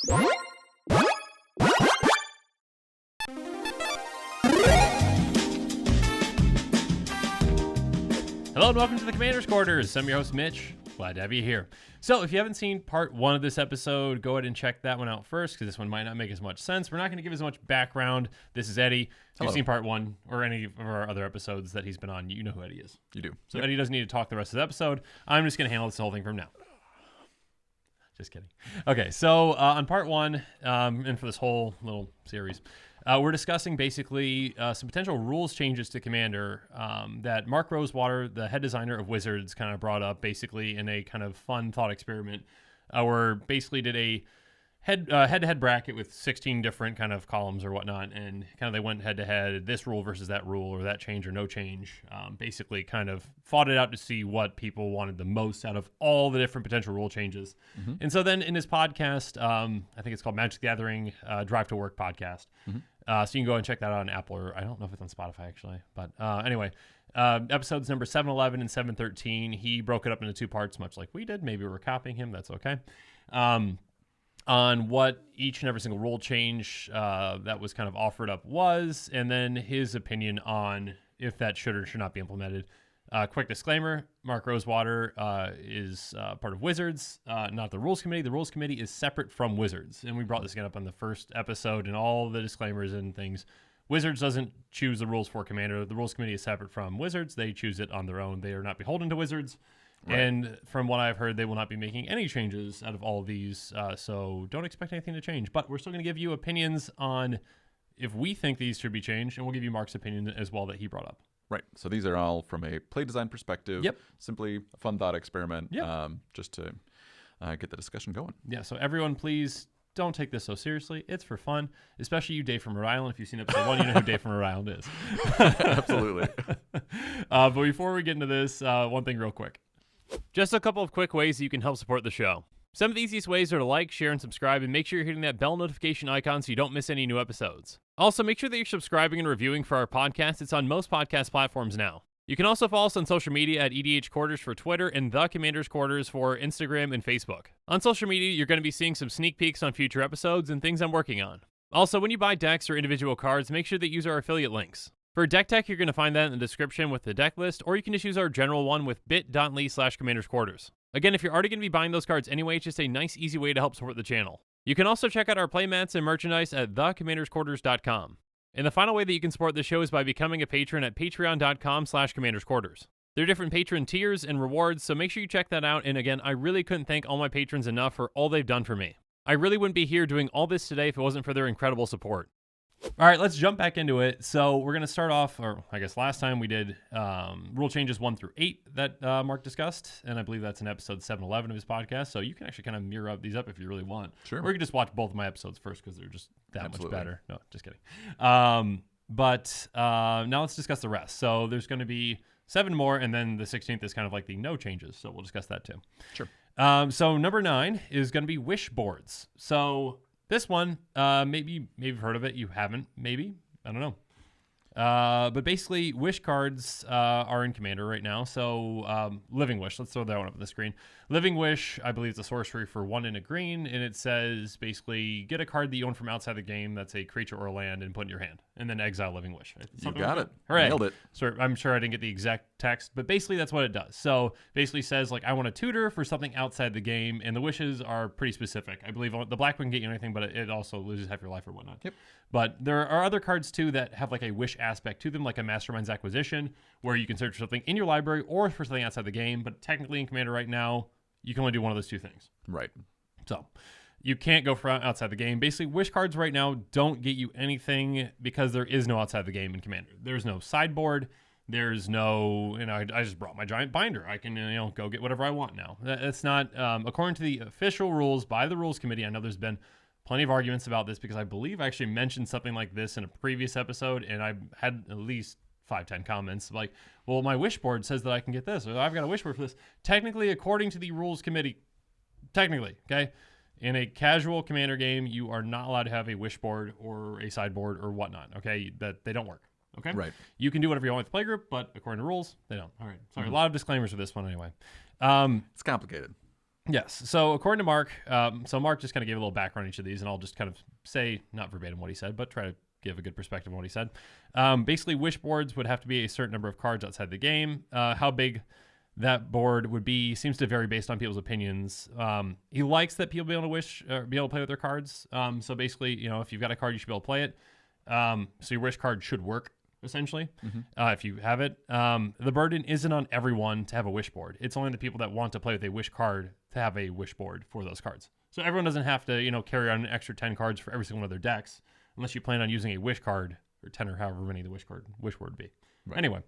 Hello and welcome to the Commander's Quarters. I'm your host, Mitch. Glad to have you here. So if you haven't seen part 1 of this episode, go ahead and check that one out first, because this one might not make as much sense. We're not going to give as much background. This is Eddie. If you've seen part 1 or any of our other episodes that he's been on, you know who Eddie is. You do. So Eddie doesn't need to talk the rest of the episode. I'm just going to handle this whole thing from now. Just kidding. Okay, so on part 1, and for this whole little series, we're discussing basically some potential rules changes to Commander that Mark Rosewater, the head designer of Wizards, kind of brought up basically in a kind of fun thought experiment where basically did a head-to-head bracket with 16 different kind of columns or whatnot, and kind of they went head-to-head, this rule versus that rule, or that change or no change, basically kind of fought it out to see what people wanted the most out of all the different potential rule changes. Mm-hmm. And so then in his podcast, I think it's called Magic the Gathering Drive to Work podcast, so you can go and check that out on Apple, or I don't know if it's on Spotify actually, but anyway, episodes number 711 and 713, he broke it up into 2 parts, much like we did. Maybe we're copying him, that's okay. On what each and every single rule change that was kind of offered up was, and then his opinion on if that should or should not be implemented. Quick disclaimer, Mark Rosewater is part of Wizards, not the Rules Committee. The Rules Committee is separate from Wizards, and we brought this again up on the first episode and all the disclaimers and things. Wizards doesn't choose the rules for Commander. The Rules Committee is separate from Wizards. They choose it on their own. They are not beholden to Wizards. Right. And from what I've heard, they will not be making any changes out of all of these, so don't expect anything to change. But we're still going to give you opinions on if we think these should be changed, and we'll give you Mark's opinion as well that he brought up. Right. So these are all from a play design perspective. Yep. Simply a fun thought experiment. Yep. Just to get the discussion going. Yeah. So everyone, please don't take this so seriously. It's for fun, especially you, Dave from Rhode Island. If you've seen episode 1, you know who Dave from Rhode Island is. Absolutely. But before we get into this, one thing real quick. Just a couple of quick ways that you can help support the show. Some of the easiest ways are to like, share, and subscribe, and make sure you're hitting that bell notification icon so you don't miss any new episodes. Also, make sure that you're subscribing and reviewing for our podcast. It's on most podcast platforms now. You can also follow us on social media at EDH Quarters for Twitter and The Commander's Quarters for Instagram and Facebook. On social media, you're going to be seeing some sneak peeks on future episodes and things I'm working on. Also, when you buy decks or individual cards, make sure that you use our affiliate links. For Deck Tech, you're going to find that in the description with the deck list, or you can just use our general one with bit.ly/Commander's Quarters. Again, if you're already going to be buying those cards anyway, it's just a nice, easy way to help support the channel. You can also check out our playmats and merchandise at thecommandersquarters.com. And the final way that you can support the show is by becoming a patron at patreon.com/commandersquarters. There are different patron tiers and rewards, so make sure you check that out. And again, I really couldn't thank all my patrons enough for all they've done for me. I really wouldn't be here doing all this today if it wasn't for their incredible support. All right, let's jump back into it. So we're going to start off, or I guess last time we did rule changes 1 through 8 that Mark discussed, and I believe that's in episode 711 of his podcast, so you can actually kind of mirror up these up if you really want. Sure. Or you can just watch both of my episodes first because they're just that Absolutely. much better. No, just kidding. But now let's discuss the rest. So there's going to be 7 more, and then the 16th is kind of like the no changes, so we'll discuss that too. Sure. So number 9 is going to be wish boards. So this one, maybe you've heard of it. You haven't, maybe. I don't know. But basically, wish cards are in Commander right now. So Living Wish, let's throw that one up on the screen. Living Wish, I believe it's a sorcery for 1 and a green, and it says basically get a card that you own from outside the game that's a creature or a land and put in your hand, and then exile Living Wish. You got it. Hooray. Nailed it. So I'm sure I didn't get the exact text, but basically that's what it does. So basically says like I want a tutor for something outside the game, and the wishes are pretty specific. I believe the black one can get you anything, but it also loses half your life or whatnot. Yep. But there are other cards too that have like a wish aspect to them, like a Mastermind's Acquisition, where you can search for something in your library or for something outside the game. But technically in Commander right now, you can only do one of those 2 things. Right. So you can't go for outside the game. Basically, wish cards right now don't get you anything because there is no outside the game in Commander. There's no sideboard. There's no, I just brought my giant binder. I can, go get whatever I want now. That's not, according to the official rules by the Rules Committee. I know there's been plenty of arguments about this because I believe I actually mentioned something like this in a previous episode, and I had at least 5-10 comments like, well, my wish board says that I can get this, or I've got a wish board for this. Technically, according to the Rules Committee, okay, in a casual Commander game, you are not allowed to have a wish board or a sideboard or whatnot, okay? That they don't work, okay? Right. You can do whatever you want with the playgroup, but according to rules, they don't. All right. Sorry, a lot of disclaimers for this one anyway. It's complicated. Yes. So according to Mark, so Mark just kind of gave a little background on each of these, and I'll just kind of say, not verbatim what he said, but try to give a good perspective on what he said. Basically, wish boards would have to be a certain number of cards outside the game. How big that board would be seems to vary based on people's opinions. He likes that people be able to be able to play with their cards. So basically, if you've got a card, you should be able to play it. So your wish card should work, essentially, if you have it. The burden isn't on everyone to have a wish board. It's only the people that want to play with a wish card to have a wish board for those cards. So everyone doesn't have to, carry on an extra 10 cards for every single one of their decks, unless you plan on using a wish card, or 10 or however many the wish word would be. Right. Anyway,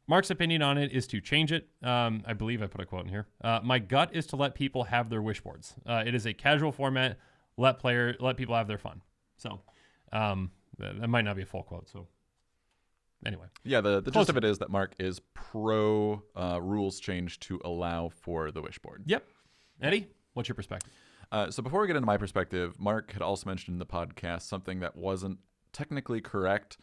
Mark's opinion on it is to change it. I believe I put a quote in here. My gut is to let people have their wish boards. It is a casual format. Let people have their fun. So that might not be a full quote. So anyway. Yeah, the gist of it is that Mark is pro rules change to allow for the wish board. Yep. Eddie, what's your perspective? So before we get into my perspective, Mark had also mentioned in the podcast something that wasn't technically correct.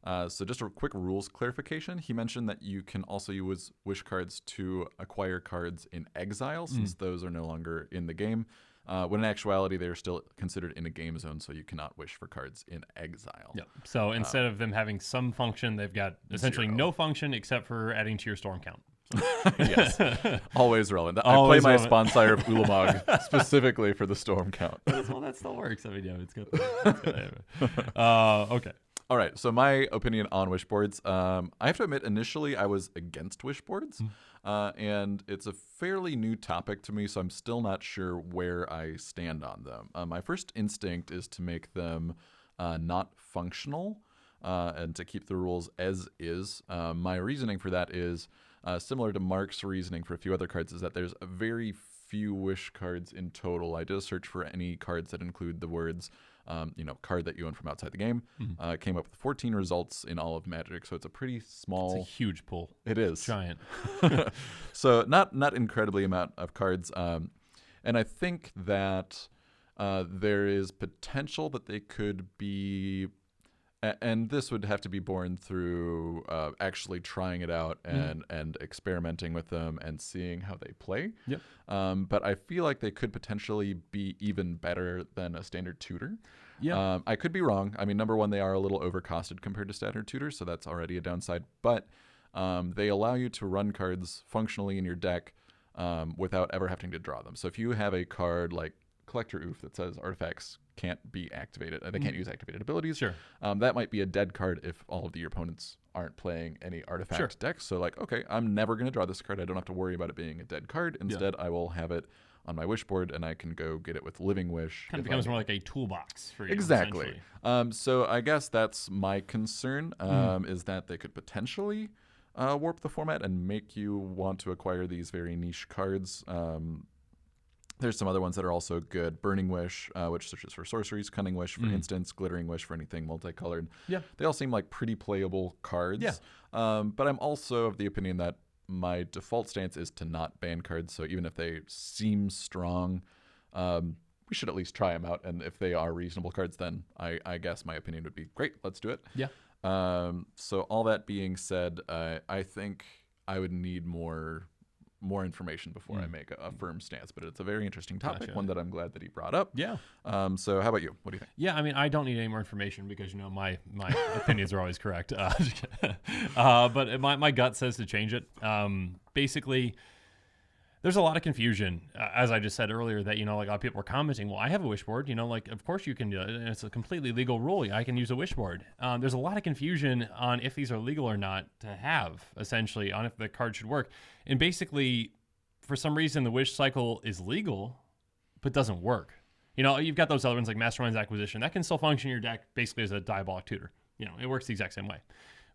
So just a quick rules clarification. He mentioned that you can also use wish cards to acquire cards in exile, since those are no longer in the game. When in actuality, they're still considered in a game zone, so you cannot wish for cards in exile. Yep. So instead of them having some function, they've got essentially no function except for adding to your storm count. Yes, always relevant. Always I play relevant. my Sponsire of Ulamog specifically for the storm count. Well, that still works. I mean, yeah, it's good. Okay. All right, so my opinion on wish boards. I have to admit, initially I was against wish boards, and it's a fairly new topic to me, so I'm still not sure where I stand on them. My first instinct is to make them not functional and to keep the rules as is. My reasoning for that is similar to Mark's reasoning for a few other cards, is that there's a very few wish cards in total. I did a search for any cards that include the words card that you own from outside the game. Came up with 14 results in all of Magic, so it's a pretty small. It's a huge pool. It is giant. So not incredibly amount of cards, and I think that there is potential that they could be. And this would have to be born through actually trying it out and experimenting with them and seeing how they play. Yep. But I feel like they could potentially be even better than a standard tutor. Yeah. I could be wrong. I mean, number one, they are a little overcosted compared to standard tutors, so that's already a downside. But they allow you to run cards functionally in your deck without ever having to draw them. So if you have a card like Collector Oof that says artifacts can't be activated, they can't use activated abilities. Sure. That might be a dead card if all of your opponents aren't playing any artifact decks. So like, okay, I'm never going to draw this card. I don't have to worry about it being a dead card. Instead, I will have it on my wish board, and I can go get it with Living Wish. Kind of becomes more like a toolbox for you. Exactly. So I guess that's my concern, is that they could potentially warp the format and make you want to acquire these very niche cards. There's some other ones that are also good. Burning Wish, which searches for sorceries. Cunning Wish, for instance. Glittering Wish for anything multicolored. Yeah. They all seem like pretty playable cards. Yeah. But I'm also of the opinion that my default stance is to not ban cards. So even if they seem strong, we should at least try them out. And if they are reasonable cards, then I guess my opinion would be, great, let's do it. Yeah. So all that being said, I think I would need more information before I make a firm stance, but it's a very interesting topic, one that I'm glad that he brought up. Yeah. So how about you? What do you think? Yeah, I mean, I don't need any more information because, my opinions are always correct. But my gut says to change it. Basically, there's a lot of confusion, as I just said earlier, that, like a lot of people were commenting, well, I have a wish board, of course you can do it. And it's a completely legal rule. I can use a wish board. There's a lot of confusion on if these are legal or not to have, essentially, on if the card should work. And basically, for some reason, the wish cycle is legal, but doesn't work. You've got those other ones like Mastermind's Acquisition. That can still function in your deck basically as a diabolic tutor. It works the exact same way.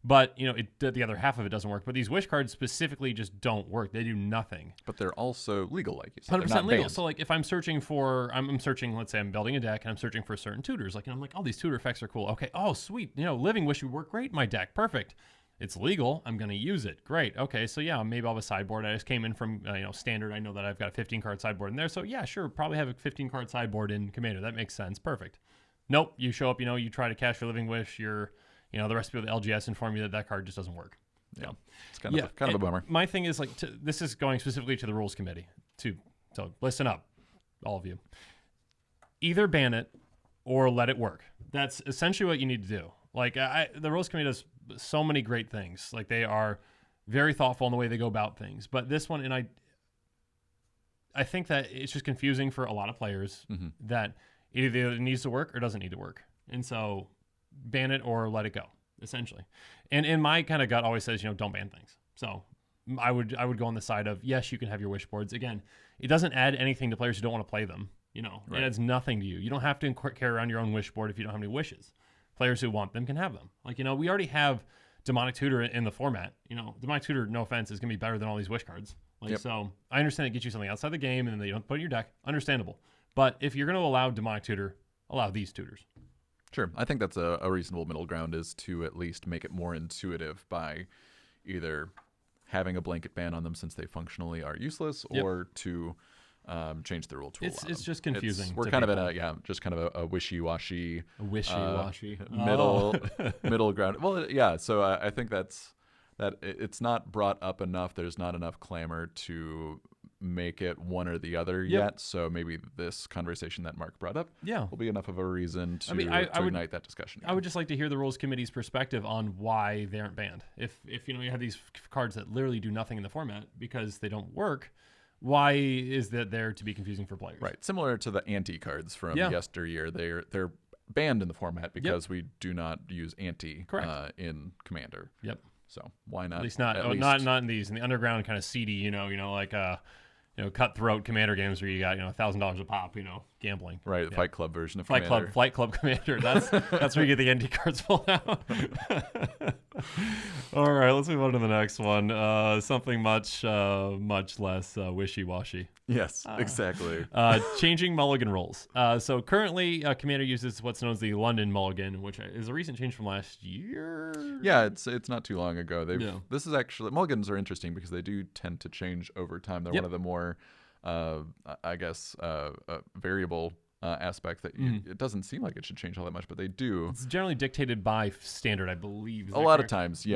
But, the other half of it doesn't work. But these wish cards specifically just don't work. They do nothing. But they're also legal, like you said. 100% legal. So, if I'm searching for, I'm searching, let's say I'm building a deck and I'm searching for certain tutors. I'm like, oh, these tutor effects are cool. Okay, oh, sweet. Living Wish would work great in my deck. Perfect. It's legal. I'm going to use it. Great. Okay, so yeah, maybe I'll have a sideboard. I just came in from, standard. I know that I've got a 15-card sideboard in there. So, yeah, sure, probably have a 15-card sideboard in Commander. That makes sense. Perfect. Nope. You show up, you try to cast your Living Wish. The recipe of the LGS inform you that card just doesn't work. Yeah, it's kind of a bummer. My thing is this is going specifically to the rules committee to So listen up, all of you. Either ban it or let it work. That's essentially what you need to do. Like the Rules Committee does so many great things. Like they are very thoughtful in the way they go about things. But this one, and I think that it's just confusing for a lot of players that either it needs to work or doesn't need to work. And so ban it or let it go, essentially. And my kind of gut always says, don't ban things. So I would go on the side of, yes, you can have your wish boards. Again, it doesn't add anything to players who don't want to play them. Right. It adds nothing to you. You don't have to carry around your own wish board if you don't have any wishes. Players who want them can have them. Like, we already have Demonic Tutor in the format. Demonic Tutor, no offense, is going to be better than all these wish cards. So I understand it gets you something outside the game and then you don't put it in your deck. Understandable. But if you're going to allow Demonic Tutor, allow these tutors. Sure. I think that's a reasonable middle ground, is to at least make it more intuitive by either having a blanket ban on them since they functionally are useless, or to change the rule to allow them. It's just confusing. We're kind of in just kind of a wishy-washy, middle middle ground. Well, yeah. So I think that it's not brought up enough. There's not enough clamor to make it one or the other yet. So maybe this conversation that Mark brought up will be enough of a reason to ignite that discussion. I would just like to hear the Rules Committee's perspective on why they aren't banned. If you have these cards that literally do nothing in the format because they don't work, why is that there to be confusing for players? Right. Similar to the anti cards from yesteryear. They're banned in the format because we do not use anti in Commander. Yep. So why not? At least not in these. In the underground kind of seedy, like cutthroat Commander games where you got $1,000 a pop, gambling. Right, the Fight Club version of Flight Commander. Club Commander. That's where you get the ND cards pulled out. All right, let's move on to the next one. Something much less wishy-washy. Yes, exactly. Changing mulligan rules. So currently, Commander uses what's known as the London mulligan, which is a recent change from last year. Yeah, it's not too long ago. This is actually, mulligans are interesting because they do tend to change over time. They're one of the more, variable aspect that it doesn't seem like it should change all that much, but they do. It's generally dictated by standard, I believe. A lot of times,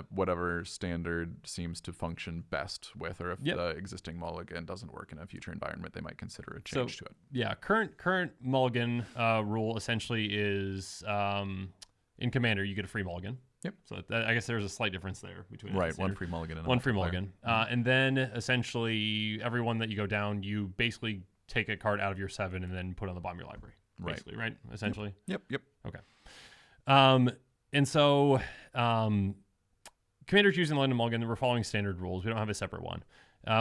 whatever standard seems to function best with, or if the existing mulligan doesn't work in a future environment, they might consider a change to it. Yeah, current mulligan rule essentially is in Commander you get a free mulligan. Yep. So I guess there's a slight difference there between one free mulligan and one free mulligan, and then essentially everyone that you go down, you basically take a card out of your 7 and then put it on the bottom of your library. Basically, right? Essentially. Yep. Okay. And so Commander's using London mulligan. We're following standard rules. We don't have a separate one.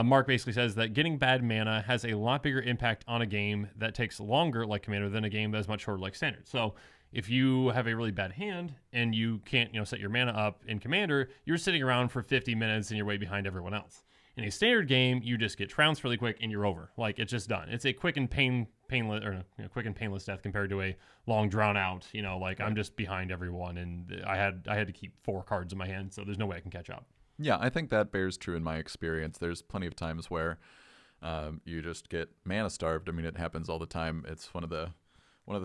Mark basically says that getting bad mana has a lot bigger impact on a game that takes longer, like Commander, than a game that's much shorter, like Standard. So if you have a really bad hand and you can't, set your mana up in Commander, you're sitting around for 50 minutes and you're way behind everyone else. In a Standard game, you just get trounced really quick and you're over. Like, it's just done. It's a quick and painless death compared to a long drawn out. I'm just behind everyone, and I had to keep 4 cards in my hand, so there's no way I can catch up. Yeah, I think that bears true in my experience. There's plenty of times where you just get mana starved. I mean, it happens all the time. It's one of the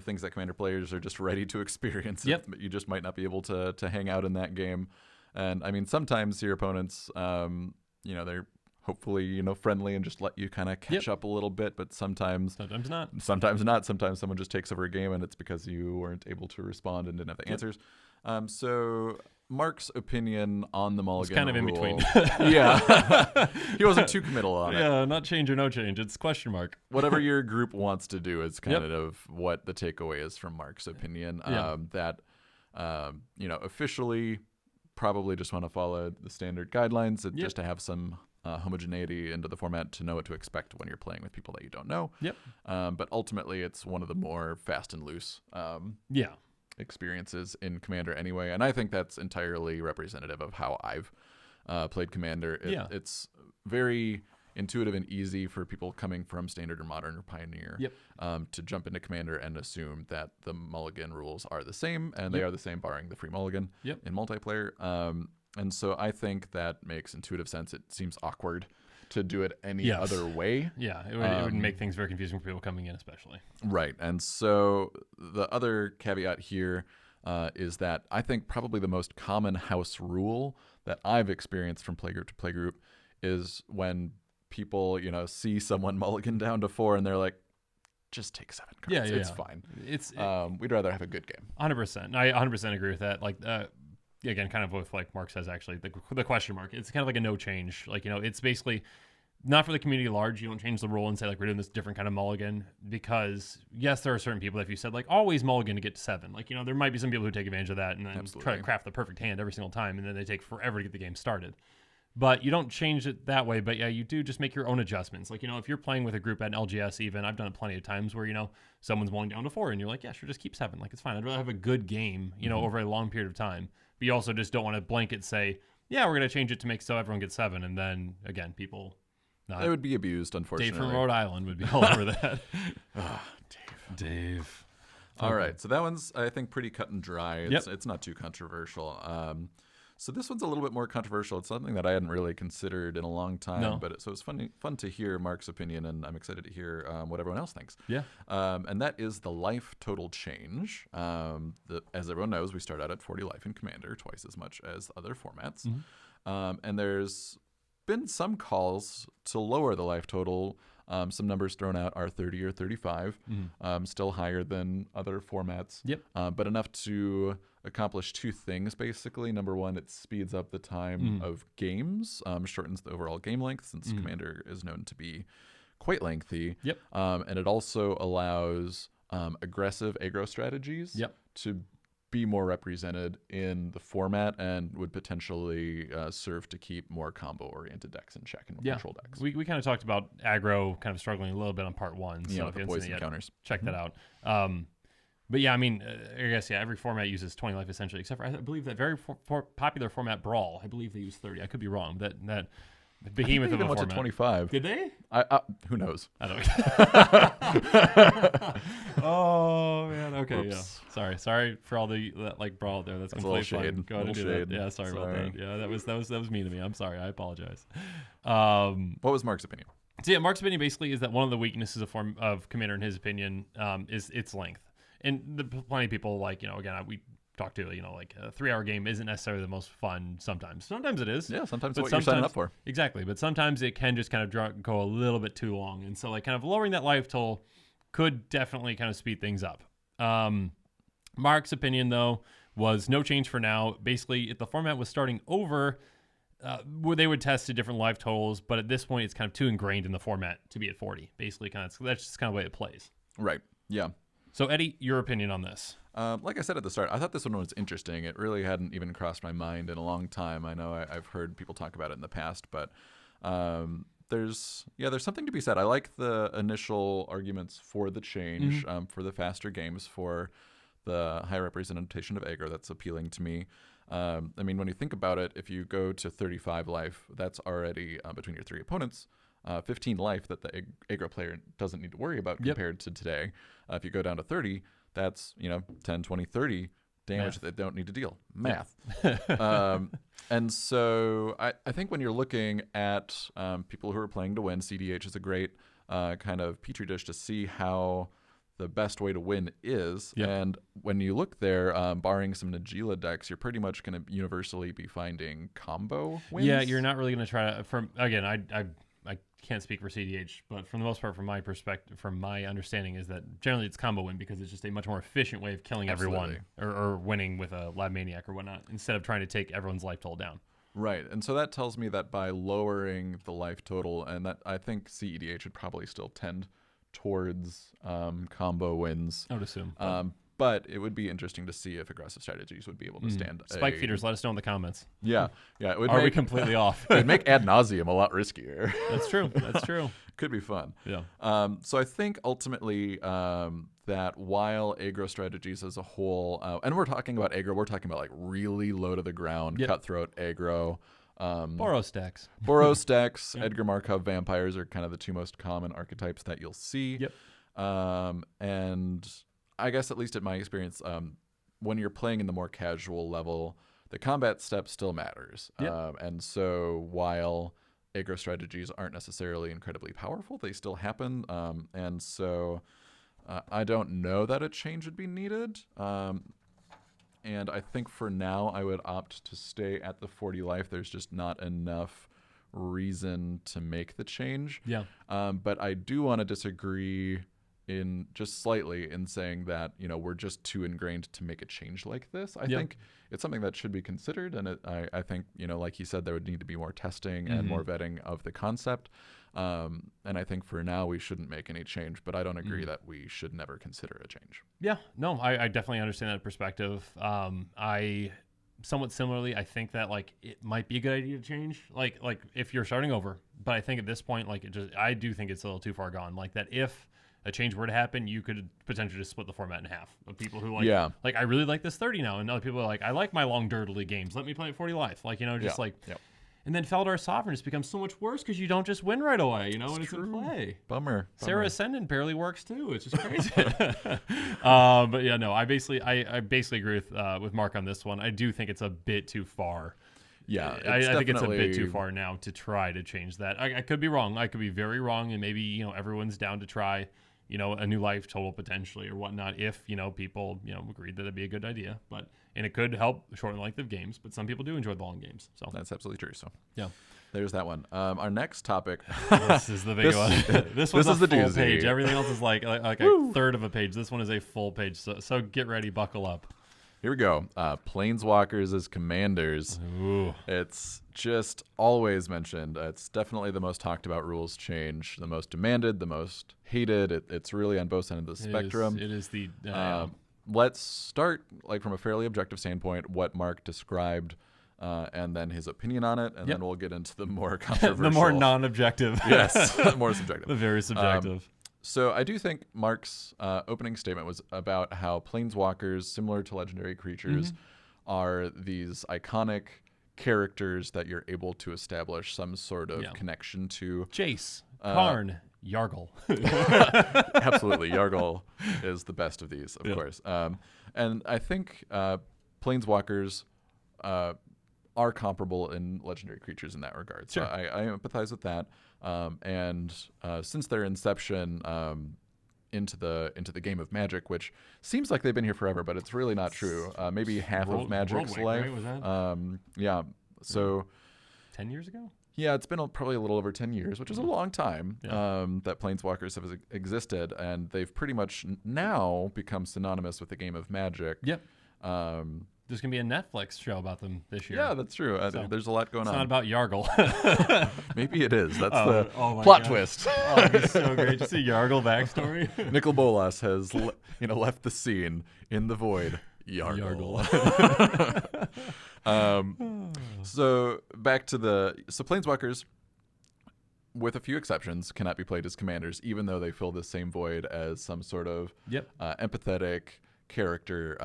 things that Commander players are just ready to experience. Yep. You just might not be able to hang out in that game. And I mean, sometimes your opponents, they're hopefully, friendly and just let you kind of catch up a little bit, but sometimes not. Sometimes someone just takes over a game and it's because you weren't able to respond and didn't have the answers. So Mark's opinion on the mulligan kind of rule, in between. Yeah. He wasn't too committal on it. Yeah, not change or no change. It's question mark. Whatever your group wants to do is kind of what the takeaway is from Mark's opinion. That officially probably just want to follow the standard guidelines just to have some homogeneity into the format, to know what to expect when you're playing with people that you don't know. But ultimately, it's one of the more fast and loose experiences in Commander anyway. And I think that's entirely representative of how I've played Commander. It's very intuitive and easy for people coming from Standard or Modern or Pioneer to jump into Commander and assume that the mulligan rules are the same, and they are the same barring the free mulligan in multiplayer. And so I think that makes intuitive sense. It seems awkward to do it any other way. Yeah, it would make things very confusing for people coming in, especially. Right. And so the other caveat here is that I think probably the most common house rule that I've experienced from playgroup to playgroup is when people, see someone mulligan down to 4 and they're like, just take 7 cards. It's fine. We'd rather have a good game. 100%. I 100% agree with that. Like, again, kind of with like Mark says, actually, the question mark. It's kind of like a no change. Like, it's basically not for the community at large. You don't change the rule and say like we're doing this different kind of mulligan, because yes, there are certain people that if you said like always mulligan to get to 7, like, there might be some people who take advantage of that and then try to craft the perfect hand every single time, and then they take forever to get the game started. But you don't change it that way. But yeah, you do just make your own adjustments. Like, if you're playing with a group at an LGS, even, I've done it plenty of times where, someone's mulling down to 4 and you're like, yeah, sure, just keep 7. Like, it's fine. I'd rather have a good game, over a long period of time. But you also just don't want to blanket say, yeah, we're going to change it to make so everyone gets 7. And then, again, people... They would be abused, unfortunately. Dave from Rhode Island would be all over that. Dave. All right. So that one's, I think, pretty cut and dry. It's not too controversial. So this one's a little bit more controversial. It's something that I hadn't really considered in a long time. No. But so it's fun to hear Mark's opinion, and I'm excited to hear what everyone else thinks. Yeah. And that is the life total change. As everyone knows, we start out at 40 life in Commander, twice as much as other formats. Mm-hmm. And there's been some calls to lower the life total. Some numbers thrown out are 30 or 35, still higher than other formats. Yep. But enough to accomplish 2 things, basically. Number one, it speeds up the time of games, shortens the overall game length, since Commander is known to be quite lengthy. Yep. And it also allows aggressive aggro strategies to be more represented in the format, and would potentially serve to keep more combo-oriented decks in check and control decks. We kind of talked about aggro kind of struggling a little bit on part 1. So if the you haven't poison seen it yet, counters. check that out. But yeah, I mean, I guess, every format uses 20 life essentially, except for, I believe that very popular format Brawl, I believe they use 30. I could be wrong. That behemoth of a went format. to 25. Did they? Who knows? I don't. Oh man. Okay. Oops. Yeah. Sorry for all the like Brawl there. That's completely fine. Go ahead and do that. Yeah. Sorry about that. Yeah. That was mean to me. I'm sorry. I apologize. What was Mark's opinion? So yeah, Mark's opinion basically is that one of the weaknesses of Commander, in his opinion, is its length. And plenty of people, like, again, we talk to, like a 3-hour game isn't necessarily the most fun sometimes. Sometimes it is. Yeah, sometimes it's what you're signing up for. Exactly. But sometimes it can just kind of go a little bit too long. And so, like, kind of lowering that life toll could definitely kind of speed things up. Mark's opinion, though, was no change for now. Basically, if the format was starting over, where they would test to different life totals. But at this point, it's kind of too ingrained in the format to be at 40. Basically, that's just kind of the way it plays. Right. Yeah. So, Eddie, your opinion on this? Like I said at the start, I thought this one was interesting. It really hadn't even crossed my mind in a long time. I know I've heard people talk about it in the past, but there's something to be said. I like the initial arguments for the change, for the faster games, for the high representation of aggro. That's appealing to me. I mean, when you think about it, if you go to 35 life, that's already between your 3 opponents. 15 life that the aggro player doesn't need to worry about compared to today. If you go down to 30, that's 10, 20, 30 damage that they don't need to deal. Math. And so I think when you're looking at people who are playing to win, CDH is a great kind of petri dish to see how the best way to win is. And when you look there, barring some Najeela decks, you're pretty much going to universally be finding combo wins. Yeah, you're not really going to try to. Again, I can't speak for CDH, but from the most part, from my perspective, from my understanding, is that generally it's combo win, because it's just a much more efficient way of killing everyone or winning with a Lab Maniac or whatnot, instead of trying to take everyone's life total down. Right, and so that tells me that by lowering the life total, and that I think CEDH would probably still tend towards combo wins. I would assume. But it would be interesting to see if aggressive strategies would be able to stand. Spike feeders, let us know in the comments. Yeah. It would Are we completely off? It would make ad nauseum a lot riskier. That's true. Could be fun. Yeah. So I think ultimately that while aggro strategies as a whole, and we're talking about aggro, we're talking about like really low to the ground, cutthroat aggro. Boros decks. Edgar Markov vampires are kind of the 2 most common archetypes that you'll see. And I guess, at least in my experience, when you're playing in the more casual level, the combat step still matters. And so while aggro strategies aren't necessarily incredibly powerful, they still happen. And so I don't know that a change would be needed. And I think for now I would opt to stay at the 40 life. There's just not enough reason to make the change. Yeah. But I do want to disagree in just slightly in saying that, you know, we're just too ingrained to make a change like this. I think it's something that should be considered. And I think, you know, like you said, there would need to be more testing and more vetting of the concept. And I think for now we shouldn't make any change, but I don't agree that we should never consider a change. Yeah, no, I definitely understand that perspective. I somewhat similarly, I think that like it might be a good idea to change, like if you're starting over. But I think at this point, like I do think it's a little too far gone. Like that if a change were to happen, you could potentially just split the format in half of people who like I really like this 30 now, and other people are like, I like my long dirtily games. Let me play it 40 life. Like, you know, just and then Feldar Sovereign just becomes so much worse because you don't just win right away, you know, when it's in play. Bummer. Sarah Ascendant barely works too. It's just crazy. But yeah, no, I basically agree with Mark on this one. I do think it's a bit too far. Yeah, I think it's a bit too far now to try to change that. I could be wrong. I could be very wrong, and maybe, you know, everyone's down to try, you know, a new life total potentially or whatnot if, you know, people, you know, agreed that it'd be a good idea. And it could help shorten the length of games, but some people do enjoy the long games. So that's absolutely true. So yeah, there's that one. Our next topic. This is the big one. This one's is a the full doozy. page. Everything else is like a third of a page. This one is a full page. So get ready, buckle up. Here we go. Planeswalkers as commanders. Ooh. It's just always mentioned. It's definitely the most talked about rules change, the most demanded, the most hated. It's really on both sides of the spectrum. It is the. Let's start like from a fairly objective standpoint, what Mark described, and then his opinion on it, and then we'll get into the more controversial, the more non-objective. Yes, more subjective. The very subjective. So I do think Mark's opening statement was about how planeswalkers, similar to legendary creatures, are these iconic characters that you're able to establish some sort of connection to. Jace, Karn, Yargle. Absolutely. Yargle is the best of these, of course. And I think planeswalkers are comparable in legendary creatures in that regard. So I empathize with that. And since their inception into the game of Magic, which seems like they've been here forever, but it's really not true. Maybe half of Magic's life. Right? Was that? Yeah. So 10 years ago? Yeah, it's been probably a little over 10 years, which is a long time that Planeswalkers have existed, and they've pretty much now become synonymous with the game of Magic. Yep. There's going to be a Netflix show about them this year. Yeah, that's true. There's a lot going on. It's not about Yargle. Maybe it is. That's the plot twist. Oh, it'd be so great to see Yargle backstory. Nicol Bolas has left the scene in the void. Yargle. So back to Planeswalkers, with a few exceptions, cannot be played as commanders, even though they fill the same void as some sort of empathetic character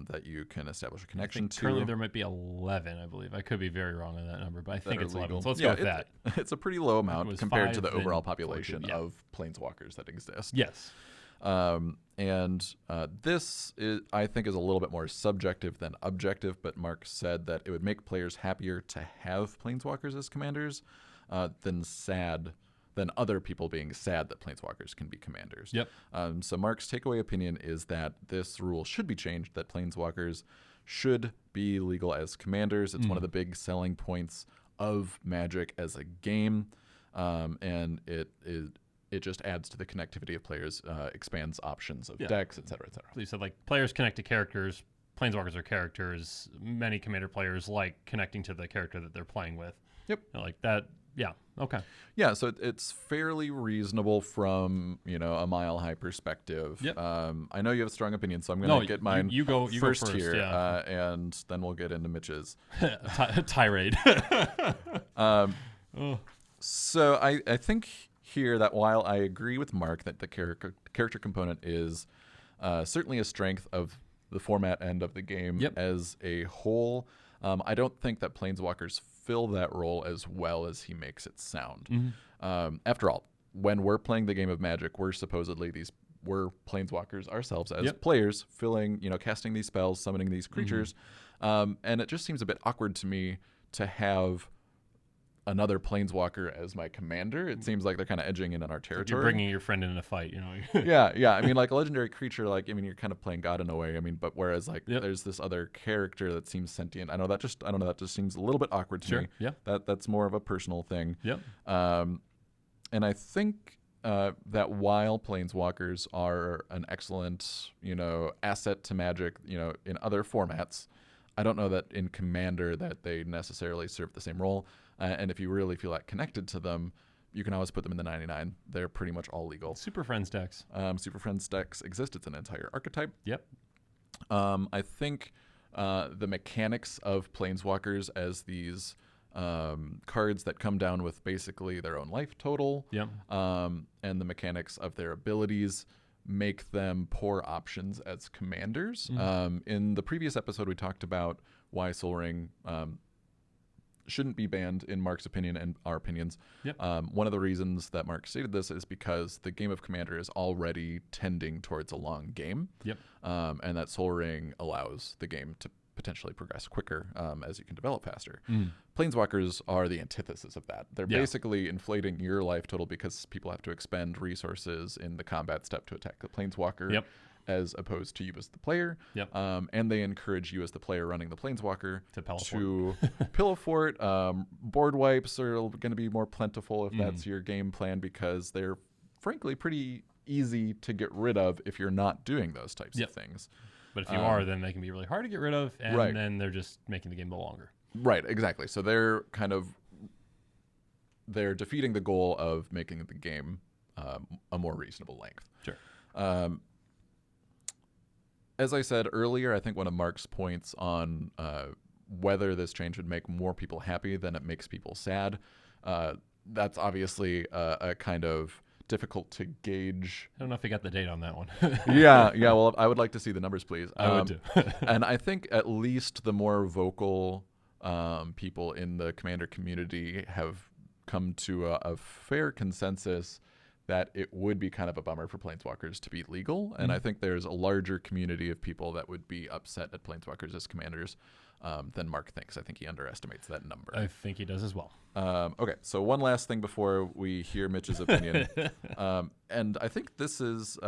that you can establish a connection to. Currently, there might be 11, I believe. I could be very wrong on that number, but I think it's 11. So let's go with that. It's a pretty low amount compared to the overall population of planeswalkers that exist. Yes. This is, I think, is a little bit more subjective than objective, but Mark said that it would make players happier to have planeswalkers as commanders than other people being sad that planeswalkers can be commanders. Yep. So Mark's takeaway opinion is that this rule should be changed, that planeswalkers should be legal as commanders. It's one of the big selling points of Magic as a game, and it just adds to the connectivity of players, expands options of decks, et cetera, et cetera. So you said, like, players connect to characters, planeswalkers are characters, many commander players like connecting to the character that they're playing with. Yep. Like that. Yeah. Okay. Yeah. So it's fairly reasonable from, a mile high perspective. Yep. I know you have a strong opinion, so I'm going to get mine you go first here, yeah. And then we'll get into Mitch's. Tirade. So I think here that while I agree with Mark that the character component is certainly a strength of the format end of the game as a whole, I don't think that planeswalkers fill that role as well as he makes it sound. After all, when we're playing the game of Magic, we're planeswalkers ourselves as players, casting these spells, summoning these creatures, and it just seems a bit awkward to me to have another planeswalker as my commander. It seems like they're kind of edging in on our territory. You're bringing your friend in a fight, you know. yeah. I mean, like a legendary creature, like, I mean, you're kind of playing God in a way. I mean, but whereas like there's this other character that seems sentient. I don't know. That just seems a little bit awkward to me. Yeah. That's more of a personal thing. Yep. And I think that while planeswalkers are an excellent, asset to Magic, in other formats, I don't know that in Commander that they necessarily serve the same role. And if you really feel like connected to them, you can always put them in the 99. They're pretty much all legal. Super Friends decks. Super Friends decks exist. It's an entire archetype. Yep. I think the mechanics of planeswalkers as these cards that come down with basically their own life total, and the mechanics of their abilities make them poor options as commanders. In the previous episode, we talked about why Sol Ring shouldn't be banned in Mark's opinion and our opinions. One of the reasons that Mark stated this is because the game of Commander is already tending towards a long game, and that Sol Ring allows the game to potentially progress quicker as you can develop faster. Planeswalkers are the antithesis of that. They're basically inflating your life total because people have to expend resources in the combat step to attack the Planeswalker as opposed to you as the player. And they encourage you as the player running the Planeswalker to pillow fort. Board wipes are going to be more plentiful if that's your game plan, because they're frankly pretty easy to get rid of if you're not doing those types of things. But if you are, then they can be really hard to get rid of, and then they're just making the game go longer. Right, exactly. So they're defeating the goal of making the game a more reasonable length. Sure. As I said earlier, I think one of Mark's points on whether this change would make more people happy than it makes people sad, that's obviously a kind of difficult to gauge. I don't know if you got the date on that one. yeah. Well, I would like to see the numbers, please. I would too. And I think at least the more vocal people in the Commander community have come to a fair consensus that it would be kind of a bummer for Planeswalkers to be legal. And I think there's a larger community of people that would be upset at Planeswalkers as commanders than Mark thinks. I think he underestimates that number. I think he does as well. Okay, so one last thing before we hear Mitch's opinion. And I think this is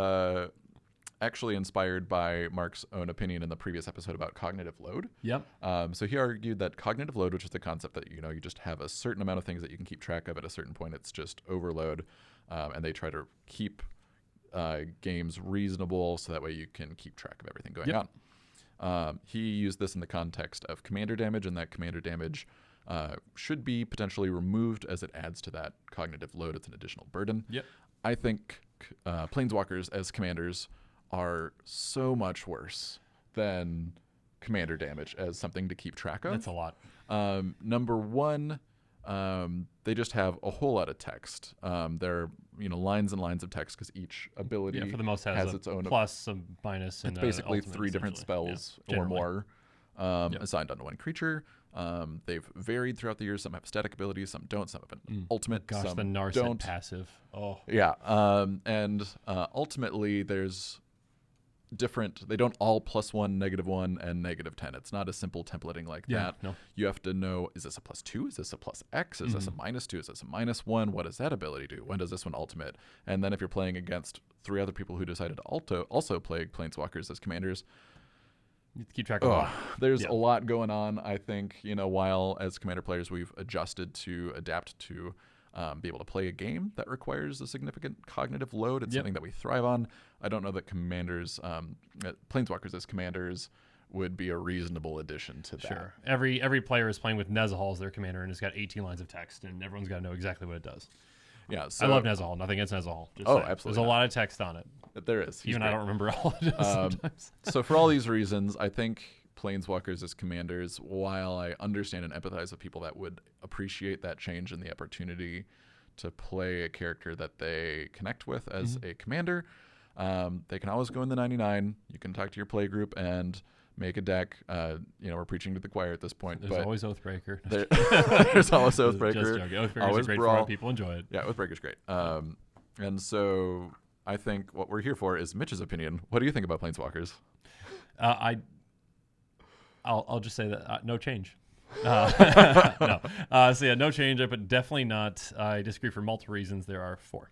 actually inspired by Mark's own opinion in the previous episode about cognitive load. So he argued that cognitive load, which is the concept that, you just have a certain amount of things that you can keep track of at a certain point. It's just overload. And they try to keep games reasonable so that way you can keep track of everything going on. He used this in the context of commander damage, and that commander damage should be potentially removed as it adds to that cognitive load. It's an additional burden. I think Planeswalkers as commanders are so much worse than commander damage as something to keep track of. That's a lot. Number one, they just have a whole lot of text. They're lines and lines of text because each ability for the most has its own plus, a minus, and it's basically ultimate, 3 different spells or more assigned onto one creature. They've varied throughout the years. Some have static abilities, some don't. Some have an ultimate. Gosh, some the Narset don't. passive. Oh, yeah. And ultimately, there's different. They don't all +1, -1, and -10. It's not a simple templating like that. No. You have to know: is this a +2? Is this a +X? Is this a -2? Is this a -1? What does that ability do? When does this one ultimate? And then if you're playing against 3 other people who decided to also play Planeswalkers as commanders, you have to keep track of it. There's a lot going on. I think while as commander players we've adjusted to adapt to be able to play a game that requires a significant cognitive load. It's something that we thrive on. I don't know that commanders, Planeswalkers as commanders would be a reasonable addition to that. Sure. Every player is playing with Nezahal as their commander, and it's got 18 lines of text, and everyone's got to know exactly what it does. Yeah, so, I love Nezahal. Nothing against Nezahal. Absolutely. There's a lot of text on it. There is. Even I don't remember all it is sometimes. So for all these reasons, I think Planeswalkers as commanders, while I understand and empathize with people that would appreciate that change and the opportunity to play a character that they connect with as a commander, they can always go in the 99. You can talk to your play group and make a deck. We're preaching to the choir at this point. There's always Oathbreaker. There's always Oathbreaker. Just joking. Oathbreaker's always a great Brawl. format. People enjoy it. Yeah, Oathbreaker's great. And so I think what we're here for is Mitch's opinion. What do you think about Planeswalkers? I'll just say that no change. No. So yeah, no change, but definitely not. I disagree for multiple reasons. There are 4.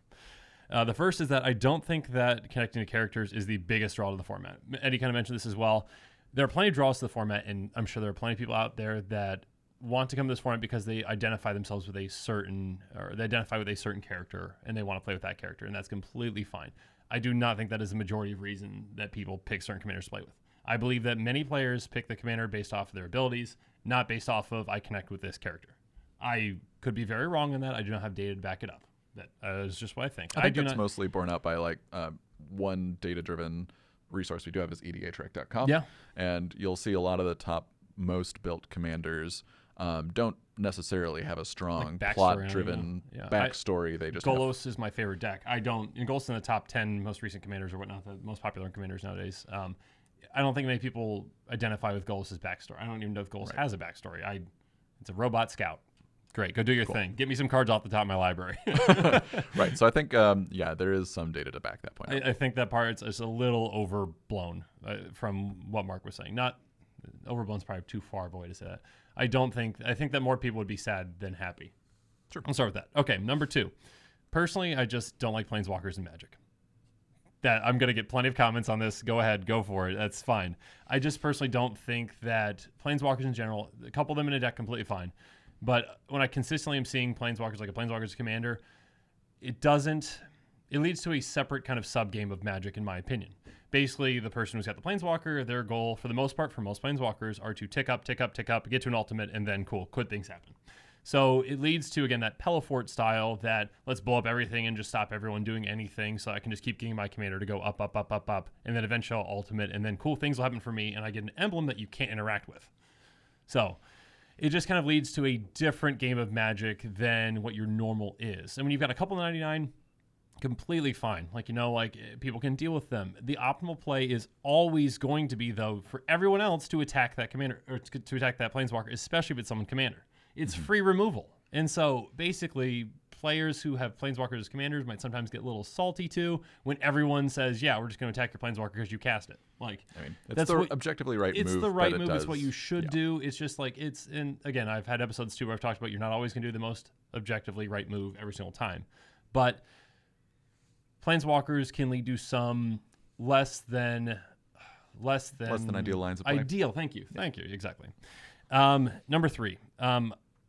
The first is that I don't think that connecting to characters is the biggest draw to the format. Eddie kind of mentioned this as well. There are plenty of draws to the format, and I'm sure there are plenty of people out there that want to come to this format because they identify themselves with a certain, or they identify with a certain character, and they want to play with that character, and that's completely fine. I do not think that is the majority of reason that people pick certain commanders to play with. I believe that many players pick the commander based off of their abilities, not based off of I connect with this character. I could be very wrong in that. I do not have data to back it up. That is just what I think. I think it's mostly borne out by like one data-driven resource we do have is EDHREC.com. Yeah. And you'll see a lot of the top most built commanders don't necessarily have a strong Like plot-driven backstory. They just Golos is my favorite deck. I don't, and Golos in the top 10 most recent commanders or whatnot, the most popular commanders nowadays. I don't think many people identify with Golos' backstory. I don't even know if Golos has a backstory. It's a robot scout. Great, go do your thing. Get me some cards off the top of my library. Right, so I think, there is some data to back that point up. I think that part is a little overblown from what Mark was saying. Not overblown is probably too far of a way to say that. I think that more people would be sad than happy. Sure. I'll start with that. Okay, number 2. Personally, I just don't like Planeswalkers in Magic. That I'm going to get plenty of comments on this. Go ahead, go for it. That's fine. I just personally don't think that Planeswalkers in general, a couple of them in a deck, completely fine. But when I consistently am seeing Planeswalkers like a Planeswalkers commander, it leads to a separate kind of sub-game of Magic, in my opinion. Basically, the person who's got the Planeswalker, their goal, for the most part, for most Planeswalkers, are to tick up, get to an ultimate, and then, cool, could things happen. So it leads to, again, that Pelifort style that let's blow up everything and just stop everyone doing anything so I can just keep getting my commander to go up, and then eventual ultimate, and then cool things will happen for me, and I get an emblem that you can't interact with. So it just kind of leads to a different game of Magic than what your normal is. And when you've got a couple of 99, completely fine. People can deal with them. The optimal play is always going to be, though, for everyone else to attack that commander, or to attack that Planeswalker, especially if it's someone commander. It's free removal. And so basically players who have Planeswalkers as commanders might sometimes get a little salty too when everyone says, yeah, we're just going to attack your Planeswalker because you cast it. It's the objectively right move. It's the right move. It's what you should do. It's just and again, I've had episodes too where I've talked about you're not always going to do the most objectively right move every single time. But Planeswalkers can lead to some less than ideal lines of play. Ideal. Thank you. Exactly. Number 3.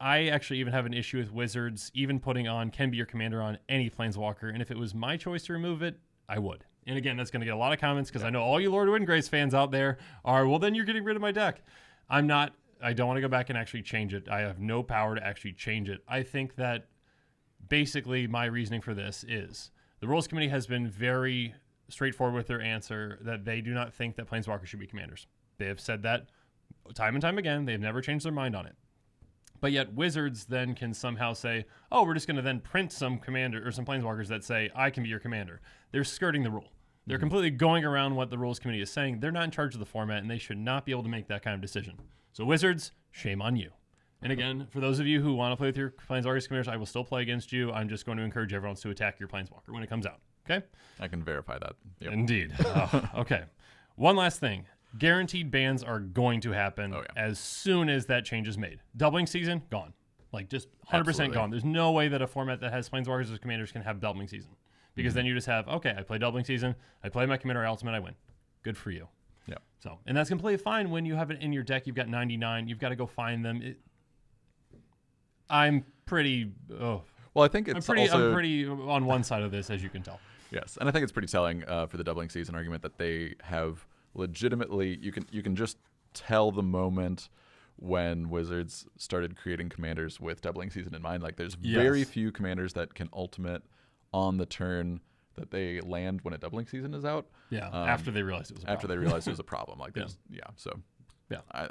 I actually even have an issue with Wizards even putting on can be your commander on any Planeswalker, and if it was my choice to remove it, I would. And again, that's going to get a lot of comments because I know all you Lord of Windgrace fans out there are, well, then you're getting rid of my deck. I don't want to go back and actually change it. I have no power to actually change it. I think that basically my reasoning for this is the Rules Committee has been very straightforward with their answer that they do not think that Planeswalkers should be commanders. They have said that time and time again. They've never changed their mind on it. But yet Wizards then can somehow say, oh, we're just going to then print some commander or some Planeswalkers that say, I can be your commander. They're skirting the rule. They're completely going around what the Rules Committee is saying. They're not in charge of the format, and they should not be able to make that kind of decision. So Wizards, shame on you. And again, for those of you who want to play with your Planeswalkers commanders, I will still play against you. I'm just going to encourage everyone to attack your Planeswalker when it comes out. Okay? I can verify that. Yep. Indeed. Okay. One last thing. Guaranteed bans are going to happen as soon as that change is made. Doubling season, gone. Just 100% gone. There's no way that a format that has Planeswalkers as commanders can have doubling season. Because then you just have, okay, I play doubling season, I play my commander ultimate, I win. Good for you. Yeah. So, and that's completely fine when you have it in your deck. You've got 99. You've got to go find them. I'm pretty. Well, I think it's I'm pretty on one side of this, as you can tell. Yes, and I think it's pretty telling for the doubling season argument that they have legitimately. You can just tell the moment when Wizards started creating commanders with doubling season in mind. There's very few commanders that can ultimate on the turn that they land when a doubling season is out. Yeah, after they realized it was a problem. After they realized it was a problem. I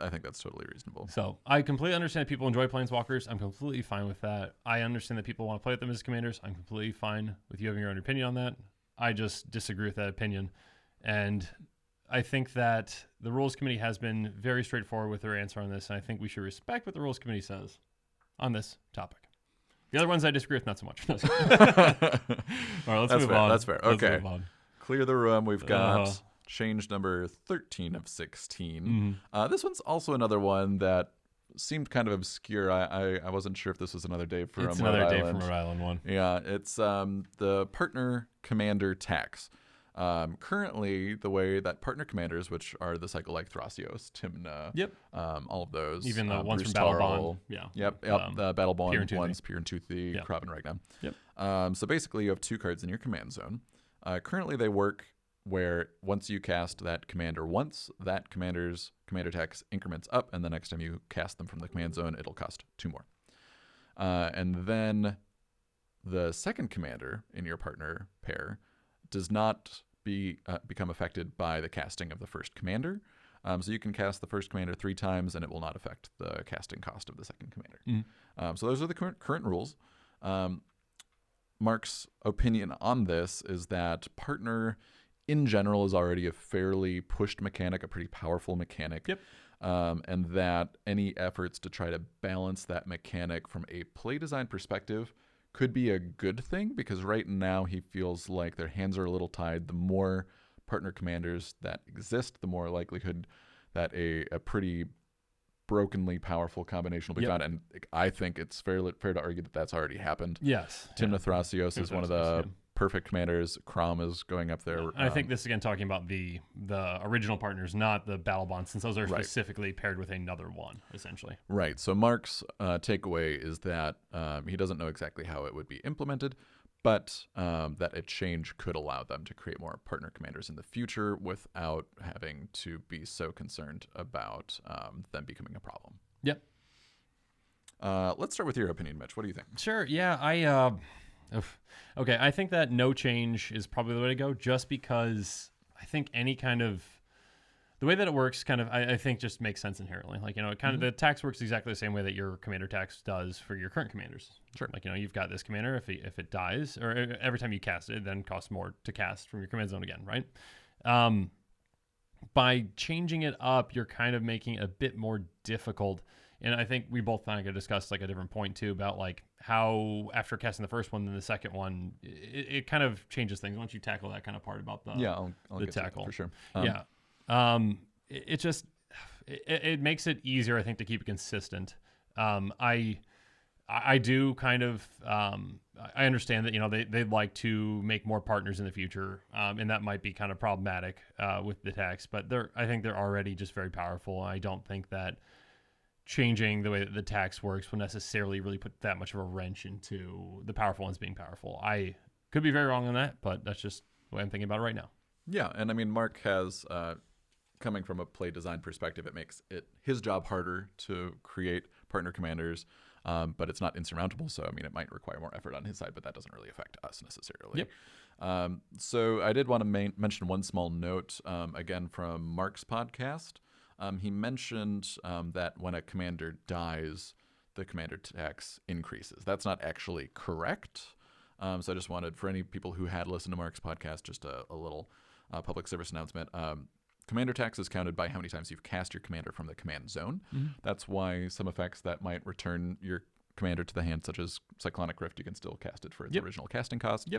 think that's totally reasonable. So I completely understand that people enjoy Planeswalkers. I'm completely fine with that. I understand that people want to play with them as commanders. I'm completely fine with you having your own opinion on that. I just disagree with that opinion. And I think that the Rules Committee has been very straightforward with their answer on this, and I think we should respect what the Rules Committee says on this topic. The other ones I disagree with not so much. All right, let's move on. That's fair. Okay. Clear the room. We've got change number 13 of 16. This one's also another one that seemed kind of obscure. I wasn't sure if this was another Dave from It's Rhode another Dave Island. from Rhode Island one. Yeah, it's the partner commander tax. Currently, the way that partner commanders, which are the cycle like Thrasios, Tymna, Yep. all of those, Even the ones Bruce from Battle Tarl, Bond. Yeah. Yep, the Battle Pure and Bond Toothy. ones, Pure and Toothy, Yep. Krab and Ragnar. Yep. So basically, you have 2 cards in your command zone. Currently, they work where once you cast that commander once, that commander's commander tax increments up, and the next time you cast them from the command zone, it'll cost 2 more. And then the second commander in your partner pair does not become affected by the casting of the first commander. So you can cast the first commander 3 times, and it will not affect the casting cost of the second commander. So those are the current rules. Mark's opinion on this is that partner, in general, is already a fairly pushed mechanic, a pretty powerful mechanic. Yep. And that any efforts to try to balance that mechanic from a play design perspective could be a good thing, because right now he feels like their hands are a little tied. The more partner commanders that exist, the more likelihood that a pretty brokenly powerful combination will be found. And I think it's fair to argue that that's already happened. Yes. Tymna Thrasios is one of the perfect commanders. Crom is going up there. I think this, again, talking about the original partners, not the battle bonds, since those are specifically paired with another one, essentially. Right. So Mark's takeaway is that he doesn't know exactly how it would be implemented, but that a change could allow them to create more partner commanders in the future without having to be so concerned about them becoming a problem. Yep. Let's start with your opinion, Mitch. What do you think? Sure. Yeah. Okay, I think that no change is probably the way to go, just because I think any kind of the way that it works I think just makes sense inherently. Like, it kind of the tax works exactly the same way that your commander tax does for your current commanders. Sure. Like, you've got this commander, if it dies, or every time you cast it, then costs more to cast from your command zone again, right? By changing it up, you're kind of making it a bit more difficult. And I think we both kind of discussed like a different point too about like how after casting the first one, then the second one, it kind of changes things once you tackle that kind of part about the I'll the get to that tackle for sure. It just it makes it easier, I think, to keep it consistent. I do kind of I understand that they'd like to make more partners in the future, and that might be kind of problematic with the tax, but I think they're already just very powerful. I don't think that changing the way that the tax works will necessarily really put that much of a wrench into the powerful ones being powerful. I could be very wrong on that, but that's just the way I'm thinking about it right now. Yeah, and I mean, Mark has, coming from a play design perspective, it makes his job harder to create partner commanders, but it's not insurmountable. So, I mean, it might require more effort on his side, but that doesn't really affect us necessarily. Yep. So I did want to mention one small note, again, from Mark's podcast. He mentioned that when a commander dies, the commander tax increases. That's not actually correct. So I just wanted, for any people who had listened to Mark's podcast, just a little public service announcement. Commander tax is counted by how many times you've cast your commander from the command zone. That's why some effects that might return your commander to the hand, such as Cyclonic Rift, you can still cast it for its original casting cost.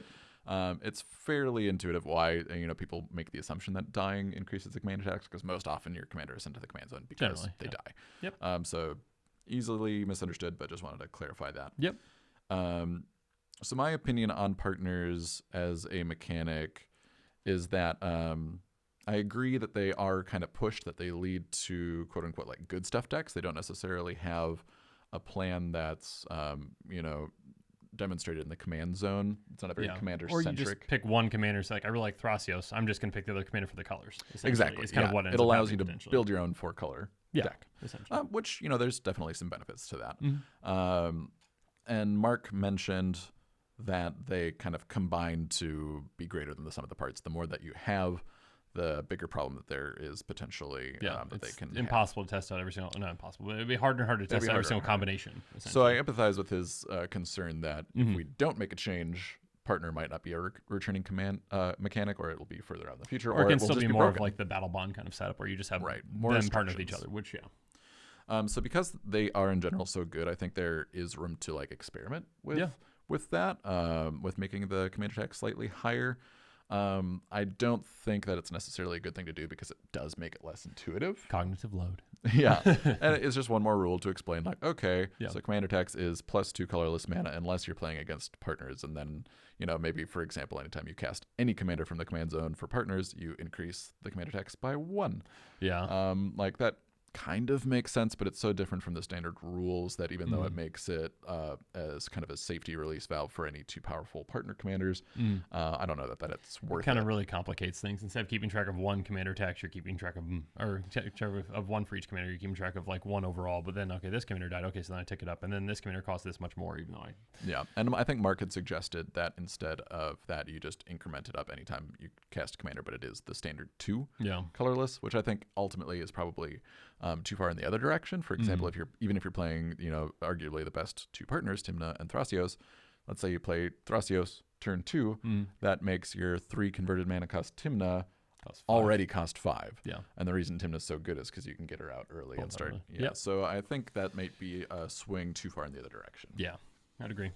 It's fairly intuitive why people make the assumption that dying increases the commander tax, because most often your commander is sent to the command zone because they die. So easily misunderstood, but just wanted to clarify that. So my opinion on partners as a mechanic is that I agree that they are kind of pushed, that they lead to quote unquote like good stuff decks. They don't necessarily have a plan that's demonstrated in the command zone. It's not a very commander centric. Or you just pick one commander. So like, I really like Thrasios. I'm just going to pick the other commander for the colors. Exactly. It's kind of what ends it up allows you to potentially build your own 4-color deck. Essentially. Which there's definitely some benefits to that. And Mark mentioned that they kind of combine to be greater than the sum of the parts. The more that you have, the bigger problem that there is potentially that they can impossible to test out every single, not impossible, but it'd be harder and harder to test out every single combination. So I empathize with his concern that if we don't make a change, partner might not be a returning command mechanic, or it'll be further out in the future, or it can will still just be more broken. of like the battle bond kind of setup where you just have more them partner with each other, which so because they are in general so good, I think there is room to like experiment with that, with making the commander tax slightly higher. I don't think that it's necessarily a good thing to do because it does make it less intuitive. Cognitive load. Yeah. And it's just one more rule to explain, like, okay, Yeah. so commander text is +2 colorless mana unless you're playing against partners. And then, maybe, for example, anytime you cast any commander from the command zone for partners, you increase the commander text by 1. Yeah. Like that kind of makes sense, but it's so different from the standard rules that even though it makes it as kind of a safety release valve for any too powerful partner commanders, I don't know that it's worth it. Kind of really complicates things. Instead of keeping track of one commander text, you're keeping track of, of one for each commander. You're keeping track of like one overall, but then, okay, this commander died. Okay, so then I tick it up. And then this commander costs this much more, even though Yeah, and I think Mark had suggested that instead of that, you just increment it up anytime you cast a commander, but it is the standard 2 colorless, which I think ultimately is probably too far in the other direction. For example, if you're playing, arguably the best 2 partners, Tymna and Thrasios, let's say you play Thrasios turn 2, that makes your 3 converted mana cost Tymna already cost 5. Yeah. And the reason Tymna's so good is because you can get her out early and start. Early. Yeah. Yep. So I think that might be a swing too far in the other direction. Yeah, I'd agree.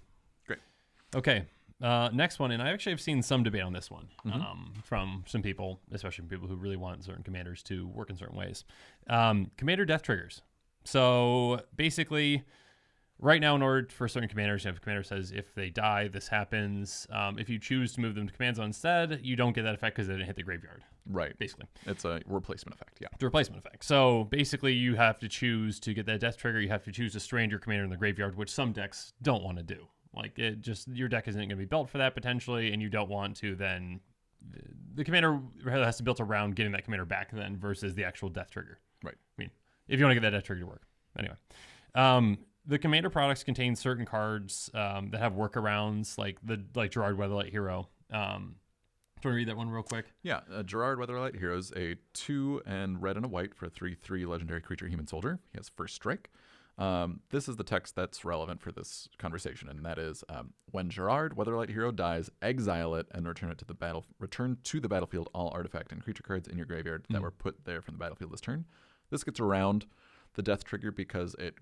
Great. Okay. Next one, and I actually have seen some debate on this one from some people, especially people who really want certain commanders to work in certain ways. Commander death triggers. So basically, right now, in order for certain commanders, if a commander says if they die, this happens. If you choose to move them to command zone instead, you don't get that effect because they didn't hit the graveyard. Right. Basically. It's a replacement effect, yeah. The replacement effect. So basically, you have to choose to get that death trigger. You have to choose to strand your commander in the graveyard, which some decks don't want to do. Like, your deck isn't going to be built for that potentially, and you don't want to then... The commander has to be built around getting that commander back then versus the actual death trigger. Right. I mean, if you want to get that death trigger to work. Anyway. The commander products contain certain cards that have workarounds, like Gerard Weatherlight Hero. Do you want to read that one real quick? Yeah, Gerard Weatherlight Hero is a 2 and red and a white for a 3/3 legendary creature human soldier. He has first strike. This is the text that's relevant for this conversation, and that is when Gerard Weatherlight Hero dies, exile it and return to the battlefield all artifact and creature cards in your graveyard that were put there from the battlefield this turn. This gets around the death trigger because it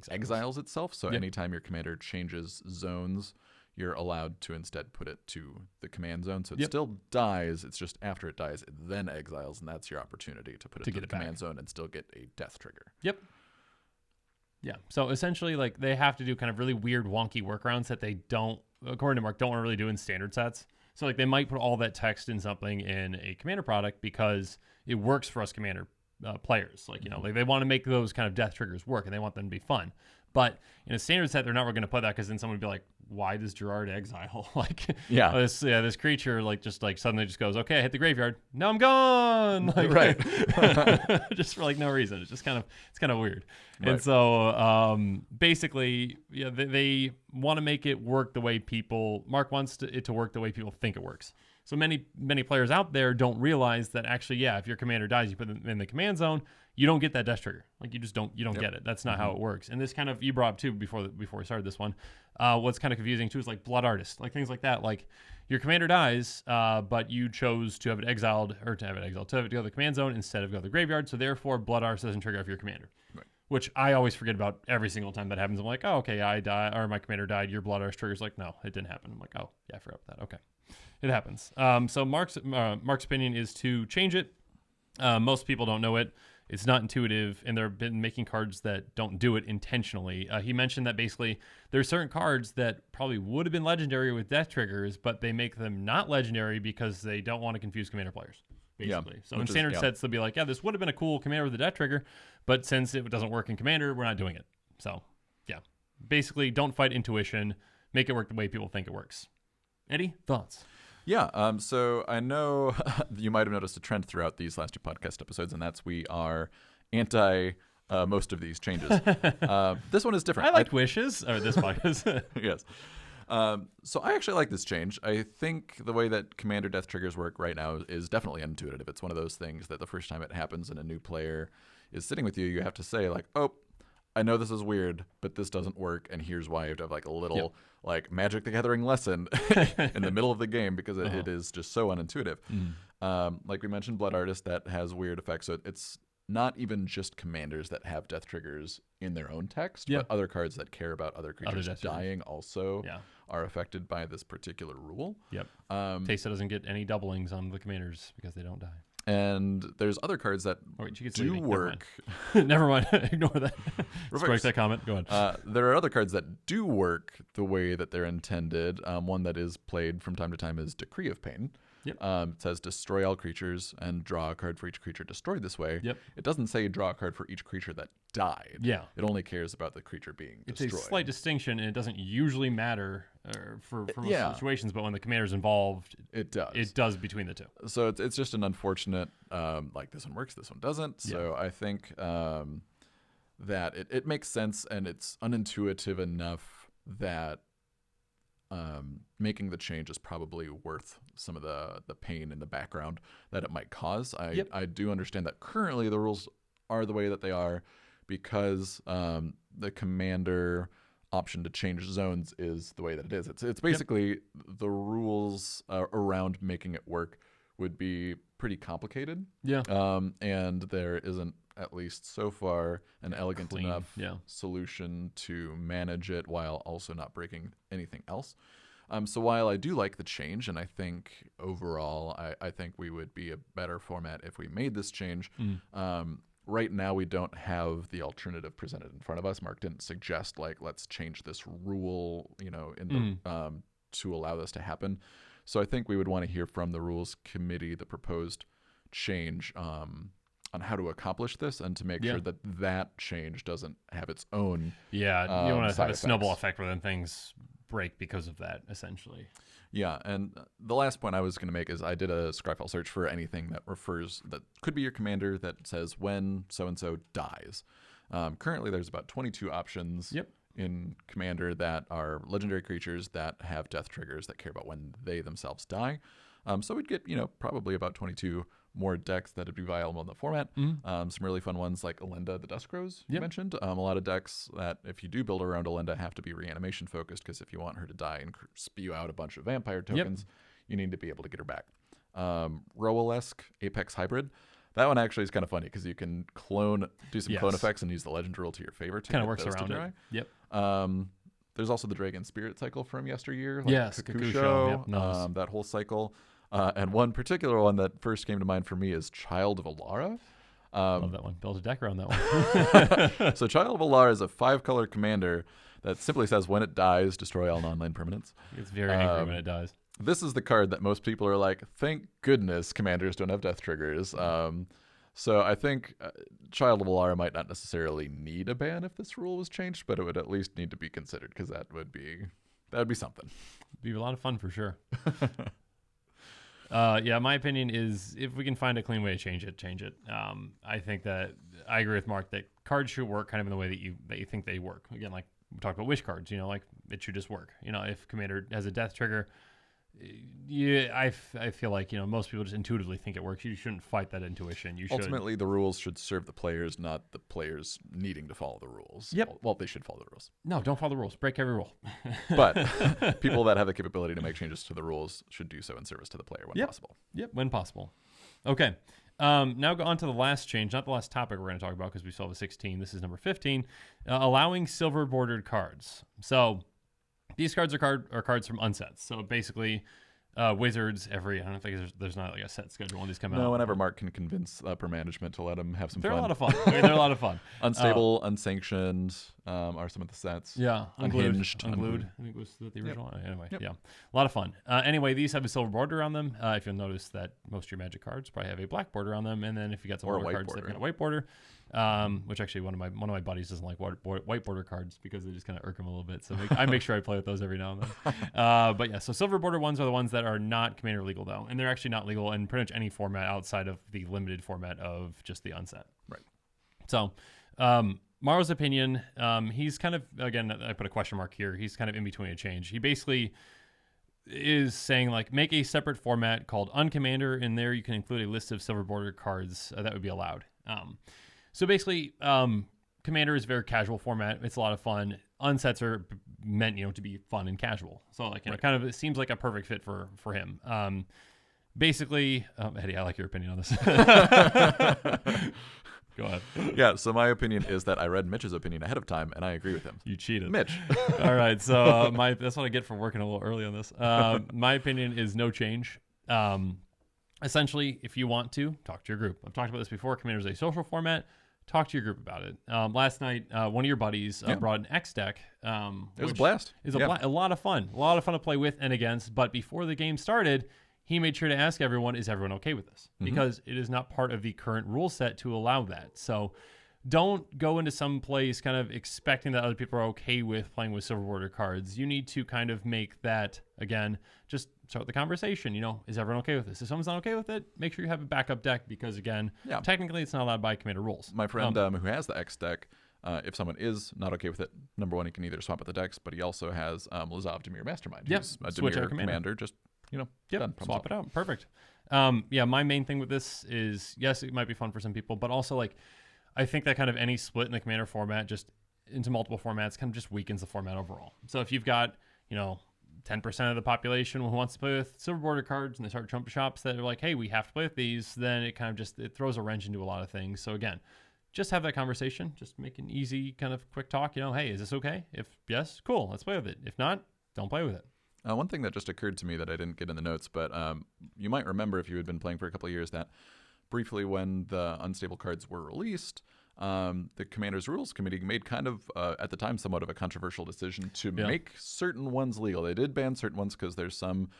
exiles itself. So anytime your commander changes zones, you're allowed to instead put it to the command zone. So it still dies. It's just after it dies, it then exiles, and that's your opportunity to put it to the command zone and still get a death trigger. Yep. Yeah. So essentially, like, they have to do kind of really weird, wonky workarounds that they don't, according to Mark, don't want to really do in standard sets. So, like, they might put all that text in something in a commander product because it works for us commander players. Like, like they want to make those kind of death triggers work, and they want them to be fun. But in a standard set, they're not going to put that because then someone would be like, why does Gerard exile? This creature just suddenly just goes, okay, I hit the graveyard, now I'm gone. Like, right. Just for like no reason. It's just kind of weird. Right. And so basically, they want to make it work the way Mark wants it to work the way people think it works. So many players out there don't realize that actually, if your commander dies, you put them in the command zone, you don't get that death trigger. Like, you don't get it. That's not how it works. And this kind of, you brought up too before we started this one, what's kind of confusing too is like Blood Artist, like things like that. Like, your commander dies, but you chose to have it exiled, to have it go to the command zone instead of go to the graveyard. So therefore, Blood Artist doesn't trigger off your commander. Right. Which I always forget about every single time that happens. I'm like, oh, okay, I die, or my commander died, your Blood Artist triggers. Like, no, it didn't happen. I'm like, oh, yeah, I forgot about that. Okay. It happens. So Mark's opinion is to change it. Most people don't know it. It's not intuitive, and they've been making cards that don't do it intentionally. He mentioned that basically there's certain cards that probably would have been legendary with death triggers, but they make them not legendary because they don't want to confuse commander players, basically. So in standard sets, they'll be like, this would have been a cool commander with a death trigger, but since it doesn't work in commander, we're not doing it. So, basically, don't fight intuition. Make it work the way people think it works. Eddie, thoughts? Yeah, so I know you might have noticed a trend throughout these last 2 podcast episodes, and that's we are anti most of these changes. This one is different. I like wishes, or this podcast. Yes. So I actually like this change. I think the way that commander death triggers work right now is definitely intuitive. It's one of those things that the first time it happens and a new player is sitting with you, you have to say like, oh, I know this is weird, but this doesn't work, and here's why. You have to have like a little like Magic the Gathering lesson in the middle of the game because it is just so unintuitive. Like we mentioned, Blood Artist, that has weird effects. So it's not even just commanders that have death triggers in their own text, Yeah. but other cards that care about other creatures death triggers. dying also Yeah. are affected by this particular rule. Yep. Teysa doesn't get any doublings on the commanders because they don't die. And there's other cards that Oh, wait, she gets do leaving. work. Never mind. Ignore that. Reverse. Strike that comment. Go ahead. There are other cards that do work the way that they're intended. One that is played from time to time is Decree of Pain. Yep. It says destroy all creatures and draw a card for each creature destroyed this way. Yep. It doesn't say draw a card for each creature that died. Yeah. It only cares about the creature being destroyed. It's a slight distinction, and it doesn't usually matter for most Yeah. situations, but when the commander's involved, It does. it does between the two. So it's just an unfortunate, like this one works, this one doesn't. So I think that it makes sense, and it's unintuitive enough that making the change is probably worth some of the pain in the background that it might cause. I do understand that currently the rules are the way that they are because the commander option to change zones is the way that it is. It's basically the rules around making it work would be pretty complicated. Yeah. And there isn't, at least so far, an elegant Clean, enough yeah. solution to manage it while also not breaking anything else. So while I do like the change, and I think overall, I think we would be a better format if we made this change. Right now, we don't have the alternative presented in front of us. Mark didn't suggest like let's change this rule, in the to allow this to happen. So I think we would want to hear from the rules committee the proposed change on how to accomplish this and to make sure that that change doesn't have its own Yeah, you want to side have a snowball effects. effect where then things break because of that, essentially. Yeah, and the last point I was going to make is I did a Scryfall search for anything that could be your commander that says when so-and-so dies. Currently, there's about 22 options in Commander that are legendary creatures that have death triggers that care about when they themselves die. So we'd get, probably about 22 more decks that would be viable in the format. Some really fun ones like Elenda the Duskrows you mentioned. A lot of decks that if you do build around Elenda have to be reanimation focused because if you want her to die and spew out a bunch of vampire tokens, you need to be able to get her back. Roel-esque Apex Hybrid. That one actually is kind of funny because you can do some clone effects and use the legend rule to your favor. Kind of works around it. Yep. There's also the Dragon Spirit cycle from yesteryear. Yes, Kakusho. Yep, nice. That whole cycle. And one particular one that first came to mind for me is Child of Alara. Love that one. Build a deck around that one. So Child of Alara is a 5-color commander that simply says when it dies, destroy all non-land permanents. It's very angry when it dies. This is the card that most people are like, thank goodness commanders don't have death triggers. So I think Child of Alara might not necessarily need a ban if this rule was changed, but it would at least need to be considered because that would be something. Be a lot of fun for sure. My opinion is if we can find a clean way to change it. I think that I agree with Mark that cards should work kind of in the way that you think they work. Again, like we talked about wish cards, like it should just work. If commander has a death trigger, I feel like most people just intuitively think it works. You shouldn't fight that intuition. You should ultimately the rules should serve the players, not the players needing to follow the rules. Yep. Well, they should follow the rules. No, don't follow the rules. Break every rule. But people that have the capability to make changes to the rules should do so in service to the player when possible. Yep, when possible. Okay. Now go on to the last change, not the last topic we're going to talk about because we still have a 16. This is number 15, allowing silver bordered cards. So these cards are cards from unsets. So basically, Wizards I don't think there's not like a set schedule when these come out. No, whenever Mark can convince upper management to let him have some they're fun. a lot of fun. They're a lot of fun. Unstable, unsanctioned are some of the sets. Yeah, Unhinged. Unglued. I think was the original one. Anyway, yeah, a lot of fun. Anyway, these have a silver border on them. If you'll notice that most of your Magic cards probably have a black border on them, and then if you got some Or a other white cards, they've border. got a white border. Which actually one of my buddies doesn't like white border cards because they just kind of irk him a little bit. So I make sure I play with those every now and then. But yeah, so silver border ones are the ones that are not commander legal though, and they're actually not legal in pretty much any format outside of the limited format of just the unset. Right. So, MARO'S opinion, he's kind of, again, I put a question mark here. He's kind of in between a change. He basically is saying like make a separate format called Uncommander. In there, you can include a list of silver border cards that would be allowed. So basically, Commander is a very casual format. It's a lot of fun. Unsets are meant, to be fun and casual. So like, kind of, it seems like a perfect fit for him. Basically, Eddie, I like your opinion on this. Go ahead. Yeah, so my opinion is that I read Mitch's opinion ahead of time, and I agree with him. You cheated. Mitch. All right, so that's what I get for working a little early on this. My opinion is no change. Essentially, if you want to, talk to your group. I've talked about this before. Commander is a social format. Talk to your group about it. Last night, one of your buddies brought an X deck. It was a blast. Is a lot of fun. A lot of fun to play with and against. But before the game started, he made sure to ask everyone, is everyone okay with this? Because it is not part of the current rule set to allow that. So don't go into some place kind of expecting that other people are okay with playing with silver border cards. You need to kind of make that, again, just start the conversation. You know, is everyone okay with this? If someone's not okay with it, make sure you have a backup deck because, again, technically it's not allowed by Commander rules. My friend who has the X deck, if someone is not okay with it, number one, he can either swap out the decks, but he also has Lazov Dimir Mastermind. Who's a switch Dimir out commander. Just, done. Swap it out. Perfect. My main thing with this is, yes, it might be fun for some people, but also, like, I think that kind of any split in the Commander format just into multiple formats kind of just weakens the format overall. So if you've got, 10% of the population who wants to play with silver border cards and they start trump shops that are like, hey, we have to play with these, then it kind of it throws a wrench into a lot of things. So again, just have that conversation. Just make an easy kind of quick talk. Hey, is this okay? If yes, cool, let's play with it. If not, don't play with it. One thing that just occurred to me that I didn't get in the notes, but you might remember if you had been playing for a couple of years that briefly when the unstable cards were released, the Commander's Rules Committee made kind of, at the time, somewhat of a controversial decision to make certain ones legal. They did ban certain ones because there's some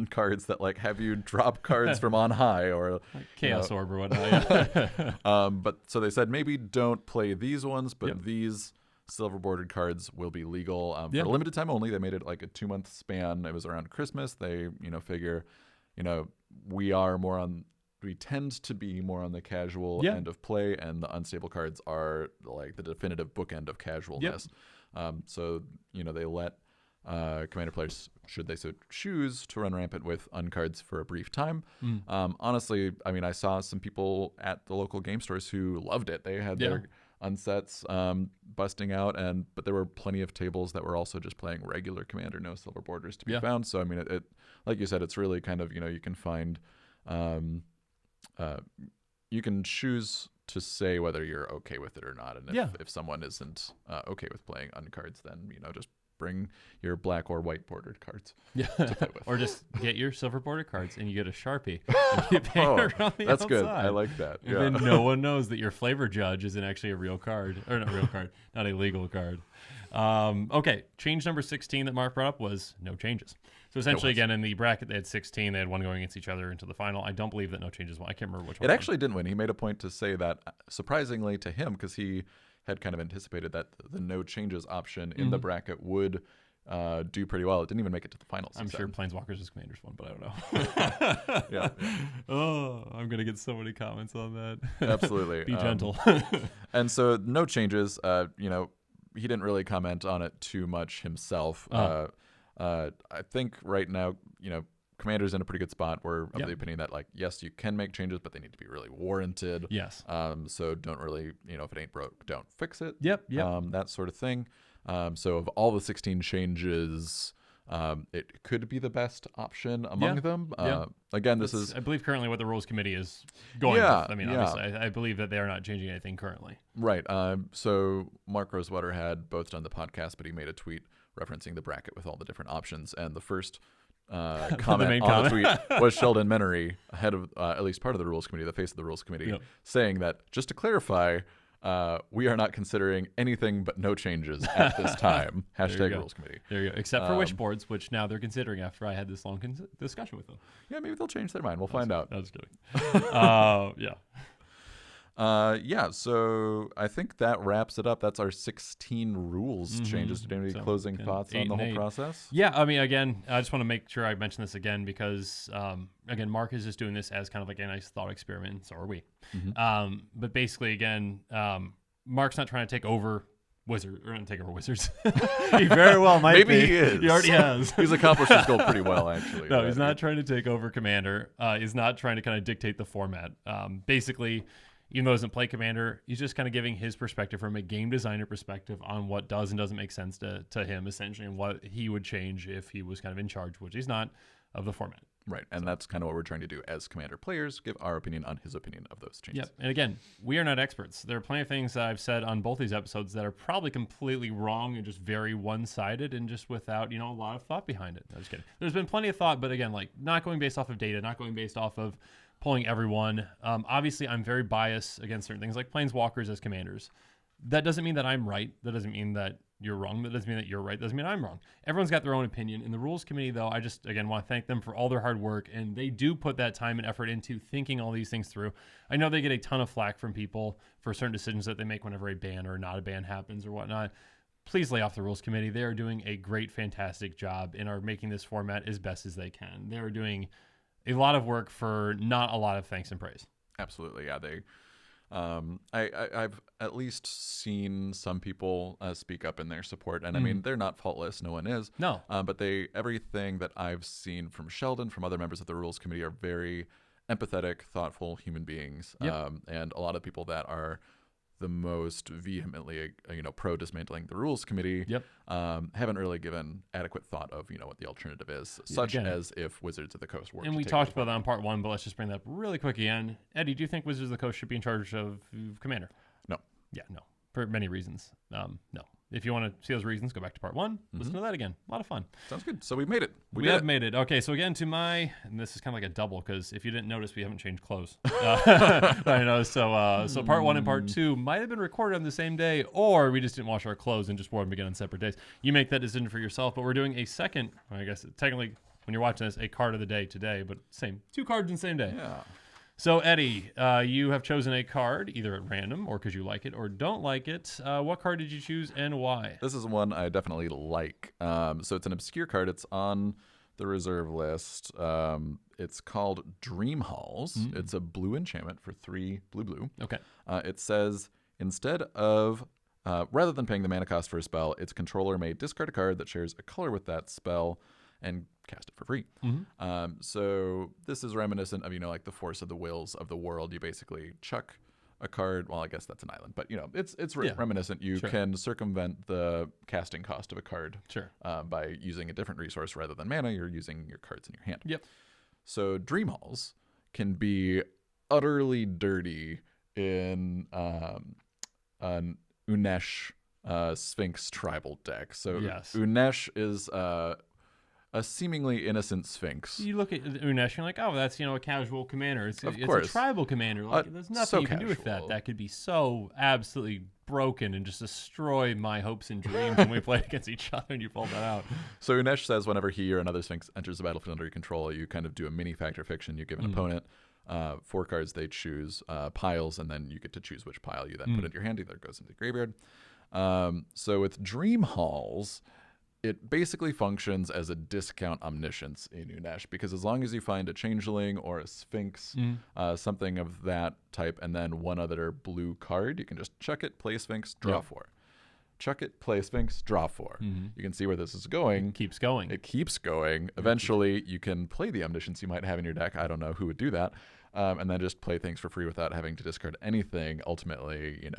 cards that like have you drop cards from on high or like Chaos Orb or whatnot. But so they said maybe don't play these ones, but these silver bordered cards will be legal for a limited time only. They made it like a 2-month span. It was around Christmas. They figure we tend to be more on the casual end of play, and the unstable cards are like the definitive bookend of casualness. So they let Commander players, should they so choose, to run rampant with uncards for a brief time. Honestly, I mean, I saw some people at the local game stores who loved it. They had their unsets busting out, but there were plenty of tables that were also just playing regular Commander, no silver borders to be found. So I mean, it like you said, it's really kind of you can find. You can choose to say whether you're okay with it or not, and if someone isn't okay with playing uncards, then just bring your black or white bordered cards to play with. Or just get your silver bordered cards and you get a Sharpie. And you paint it around the that's outside. Good. I like that. And then no one knows that your flavor judge isn't actually a real card, or not a real card, not a legal card. Okay, change number 16 that Mark brought up was no changes. So essentially, again, in the bracket, they had 16. They had one going against each other into the final. I don't believe that no changes won. I can't remember which one. It actually didn't win. He made a point to say that, surprisingly to him, because he had kind of anticipated that the no changes option in the bracket would do pretty well. It didn't even make it to the finals. I'm sure Planeswalkers is Commander's one, but I don't know. Oh, I'm going to get so many comments on that. Absolutely. Be gentle. And so no changes. He didn't really comment on it too much himself. I think right now, Commander's in a pretty good spot. We're of the opinion that, like, yes, you can make changes, but they need to be really warranted. Yes. So don't really, if it ain't broke, don't fix it. Yep. That sort of thing. So of all the 16 changes, it could be the best option among them. Again, this is, I believe, currently what the Rules Committee is going with. I mean, obviously, I believe that they are not changing anything currently. Right. So Mark Rosewater had both done the podcast, but he made a tweet referencing the bracket with all the different options. And the first comment on the tweet was Sheldon Menery, head of at least part of the Rules Committee, the face of the Rules Committee, saying that, just to clarify, we are not considering anything but no changes at this time. Hashtag Rules Committee. There you go. Except for wish boards, which now they're considering after I had this long discussion with them. Yeah, maybe they'll change their mind. We'll find out. I was kidding. So I think that wraps it up. That's our 16 rules changes. Do you have any closing thoughts on the whole process? Yeah, I mean, again, I just want to make sure I mention this again because, again, Mark is just doing this as kind of like a nice thought experiment, and so are we. But basically, again, Mark's not trying to take over Wizards, or not take over Wizards. He very well might Maybe be. he is. He already has. He's accomplished his goal pretty well, actually. No, he's not trying to take over Commander. He's not trying to kind of dictate the format. Basically, even though he doesn't play Commander, he's just kind of giving his perspective from a game designer perspective on what does and doesn't make sense to him, essentially, and what he would change if he was kind of in charge, which he's not, of the format. Right, and that's kind of what we're trying to do as Commander players, give our opinion on his opinion of those changes. Yep, and again, we are not experts. There are plenty of things that I've said on both these episodes that are probably completely wrong and just very one-sided and just without, a lot of thought behind it. I'm just kidding. There's been plenty of thought, but again, like not going based off of data, not going based off of polling everyone. Obviously, I'm very biased against certain things like Planeswalkers as commanders. That doesn't mean that I'm right. That doesn't mean that you're wrong. That doesn't mean that you're right. That doesn't mean I'm wrong. Everyone's got their own opinion. In the rules committee, though, I just, again, want to thank them for all their hard work. And they do put that time and effort into thinking all these things through. I know they get a ton of flack from people for certain decisions that they make whenever a ban or not a ban happens or whatnot. Please lay off the rules committee. They are doing a great, fantastic job and are making this format as best as they can. They are doing a lot of work for not a lot of thanks and praise. Absolutely, yeah. I've at least seen some people speak up in their support, and I mean they're not faultless. No one is. No. But everything that I've seen from Sheldon, from other members of the Rules Committee, are very empathetic, thoughtful human beings, and a lot of people that are the most vehemently, pro dismantling the Rules Committee, haven't really given adequate thought of, what the alternative is, such as if Wizards of the Coast were. And we talked about that on part 1, but let's just bring that up really quick again. Eddie, do you think Wizards of the Coast should be in charge of Commander? No. Yeah, no. For many reasons. No. If you want to see those reasons, go back to part 1. Listen to that again. A lot of fun. Sounds good. So we've made it. We have made it. Okay, so again, and this is kind of like a double, because if you didn't notice, we haven't changed clothes. I know. So part 1 and part 2 might have been recorded on the same day, or we just didn't wash our clothes and just wore them again on separate days. You make that decision for yourself, but we're doing a second, I guess technically, when you're watching this, a card of the day today, but same. 2 cards in the same day. Yeah. So, Eddie, you have chosen a card, either at random or because you like it or don't like it. What card did you choose and why? This is one I definitely like. So it's an obscure card. It's on the reserve list. It's called Dream Halls. It's a blue enchantment for 3 blue. Okay. It says, instead of, rather than paying the mana cost for a spell, its controller may discard a card that shares a color with that spell and cast it for free. So this is reminiscent of, like the Force of the Wills of the world. You basically chuck a card. Well, I guess that's an island, but it's reminiscent. You can circumvent the casting cost of a card by using a different resource rather than mana. You're using your cards in your hand. Yep. So Dream Halls can be utterly dirty in an Unesh Sphinx tribal deck. So Unesh is a seemingly innocent Sphinx. You look at Unesh and you're like, oh, that's, a casual commander. It's a tribal commander. Like, there's nothing so you can do with that. That could be so absolutely broken and just destroy my hopes and dreams when we play against each other and you pull that out. So Unesh says whenever he or another Sphinx enters the battlefield under your control, you kind of do a mini fact or fiction. You give an opponent 4 cards they choose, piles, and then you get to choose which pile you then put into your hand. Either goes into the graveyard. So with Dream Halls, it basically functions as a discount omniscience in Unesh, because as long as you find a changeling or a Sphinx, something of that type, and then one other blue card, you can just chuck it, play Sphinx, draw 4. Chuck it, play Sphinx, draw 4. You can see where this is going. It keeps going. It keeps going. Eventually, you can play the omniscience you might have in your deck. I don't know who would do that. And then just play things for free without having to discard anything. Ultimately,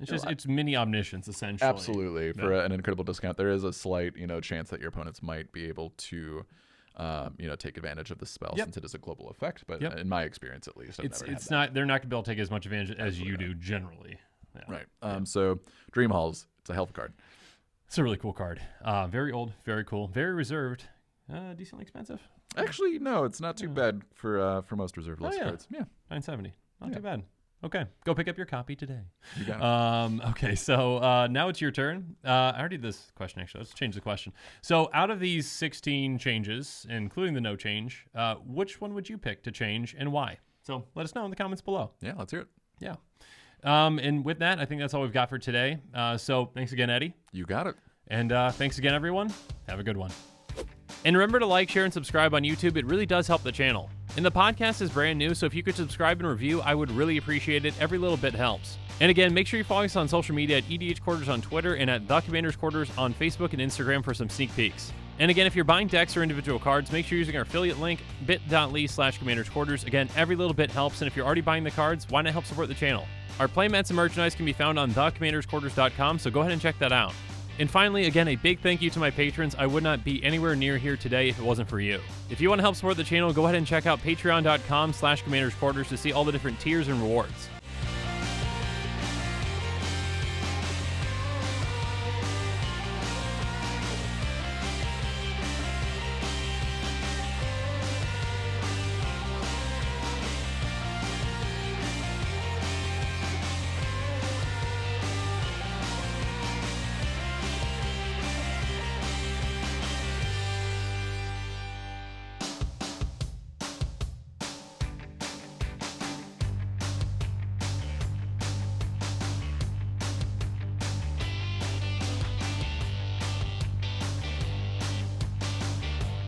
it's mini omniscience, essentially. Absolutely. For an incredible discount, there is a slight, chance that your opponents might be able to, take advantage of the spell since it is a global effect. But in my experience, at least, they're not going to be able to take as much advantage as you do generally. Yeah. Right. So Dream Halls, it's a hell of a card. It's a really cool card. Very old, very cool, very reserved, decently expensive. Actually, no, it's not too bad for most reserve list cards. Yeah, $9.70, not too bad. Okay, go pick up your copy today. You got it. Okay, so now it's your turn. I already did this question, actually. Let's change the question. So out of these 16 changes, including the no change, which one would you pick to change and why? So let us know in the comments below. Yeah, let's hear it. Yeah. And with that, I think that's all we've got for today. So thanks again, Eddie. You got it. And thanks again, everyone. Have a good one. And remember to like, share, and subscribe on YouTube. It really does help the channel. And the podcast is brand new, so if you could subscribe and review, I would really appreciate it. Every little bit helps. And again, make sure you follow us on social media at EDH Quarters on Twitter and at The Commander's Quarters on Facebook and Instagram for some sneak peeks. And again, if you're buying decks or individual cards, make sure you're using our affiliate link, bit.ly/Commander's Quarters. Again, every little bit helps, and if you're already buying the cards, why not help support the channel? Our playmats and merchandise can be found on thecommandersquarters.com, so go ahead and check that out. And finally, again, a big thank you to my patrons. I would not be anywhere near here today if it wasn't for you. If you want to help support the channel, go ahead and check out patreon.com/commandersquarters to see all the different tiers and rewards.